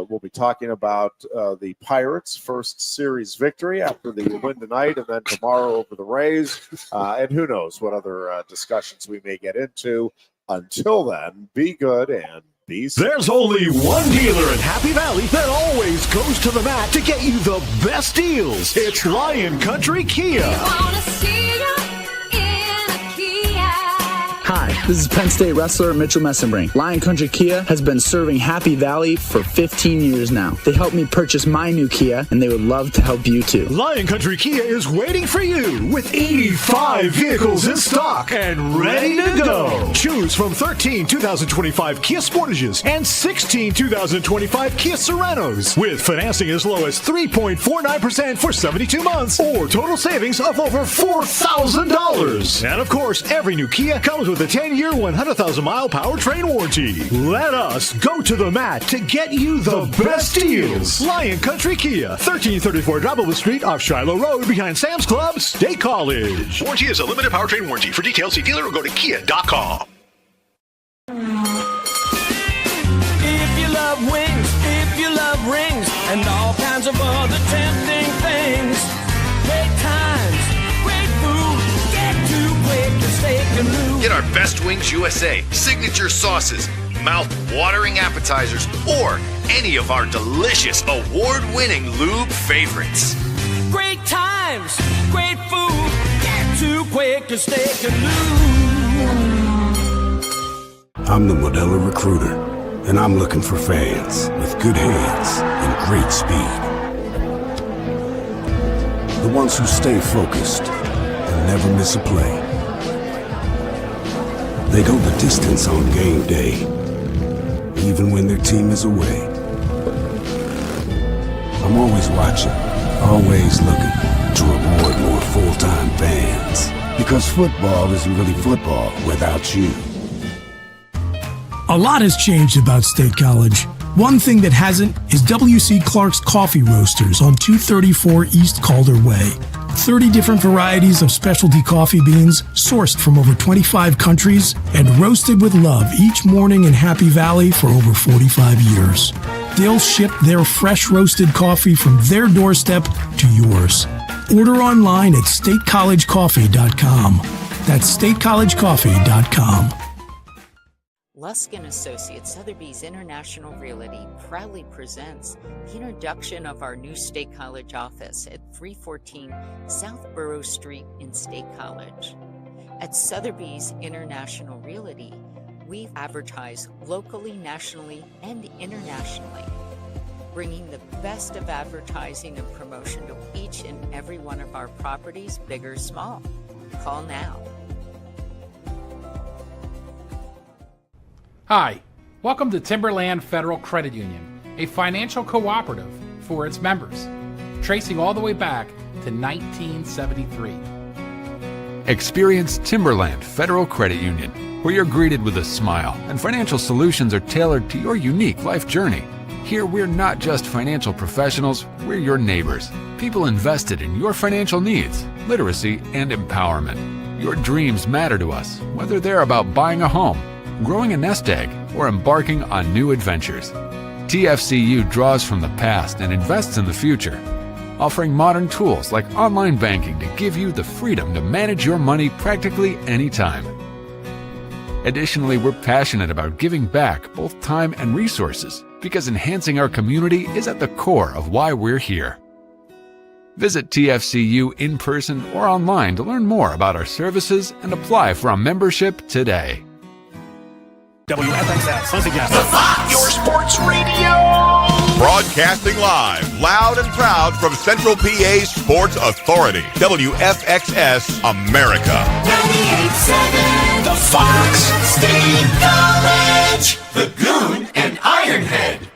A: we'll be talking about the Pirates' first series victory after the win tonight, and then tomorrow over the Rays. And who knows what other discussions we may get into. Until then, be good and be safe.
C: There's only one dealer in Happy Valley that always goes to the mat to get you the best deals. It's Lion Country Kia.
D: Hi, this is Penn State wrestler Mitchell Messenbrink. Lion Country Kia has been serving Happy Valley for 15 years now. They helped me purchase my new Kia, and they would love to help you too.
C: Lion Country Kia is waiting for you with 85 vehicles in stock and ready to go. Choose from 13 2025 Kia Sportages and 16 2025 Kia Sorentos with financing as low as 3.49% for 72 months or total savings of over $4,000. And of course, every new Kia comes with a 10-year, 100,000-mile powertrain warranty. Let us go to the mat to get you the best deals. Lion Country Kia, 1334 Dryboven Street off Shiloh Road behind Sam's Club, State College.
M: Warranty is a limited powertrain warranty. For details, see dealer or go to kia.com.
F: If you love wings, if you love rings, and all kinds of other tempting things, great times, great food, get to Quaker Steak and Lube.
L: Get our Best Wings USA, signature sauces, mouth-watering appetizers, or any of our delicious award-winning lube favorites.
F: Great times, great food, get to Quaker Steak and Lube.
G: I'm the Modelo Recruiter, and I'm looking for fans with good hands and great speed. The ones who stay focused and never miss a play. They go the distance on game day, even when their team is away. I'm always watching, always looking to reward more full-time fans. Because football isn't really football without you.
H: A lot has changed about State College. One thing that hasn't is W.C. Clark's Coffee Roasters on 234 East Calder Way. 30 different varieties of specialty coffee beans sourced from over 25 countries and roasted with love each morning in Happy Valley for over 45 years. They'll ship their fresh roasted coffee from their doorstep to yours. Order online at statecollegecoffee.com. That's statecollegecoffee.com.
I: Lusk & Associates, Sotheby's International Realty proudly presents the introduction of our new State College office at 314 South Borough Street in State College. At Sotheby's International Realty, we advertise locally, nationally, and internationally, bringing the best of advertising and promotion to each and every one of our properties, big or small. Call now.
J: Hi, welcome to Timberland Federal Credit Union, a financial cooperative for its members, tracing all the way back to 1973.
K: Experience Timberland Federal Credit Union, where you're greeted with a smile and financial solutions are tailored to your unique life journey. Here, we're not just financial professionals, we're your neighbors, people invested in your financial needs, literacy, and empowerment. Your dreams matter to us, whether they're about buying a home, growing a nest egg, or embarking on new adventures. TFCU draws from the past and invests in the future, offering modern tools like online banking to give you the freedom to manage your money practically anytime. Additionally, we're passionate about giving back both time and resources because enhancing our community is at the core of why we're here. Visit TFCU in person or online to learn more about our services and apply for a membership today.
M: WFXS, once again.
L: The Fox, your sports radio.
E: Broadcasting live, loud and proud from Central PA's Sports Authority. WFXS America.
L: 98.7 The Fox, State College, the Goon, and Ironhead.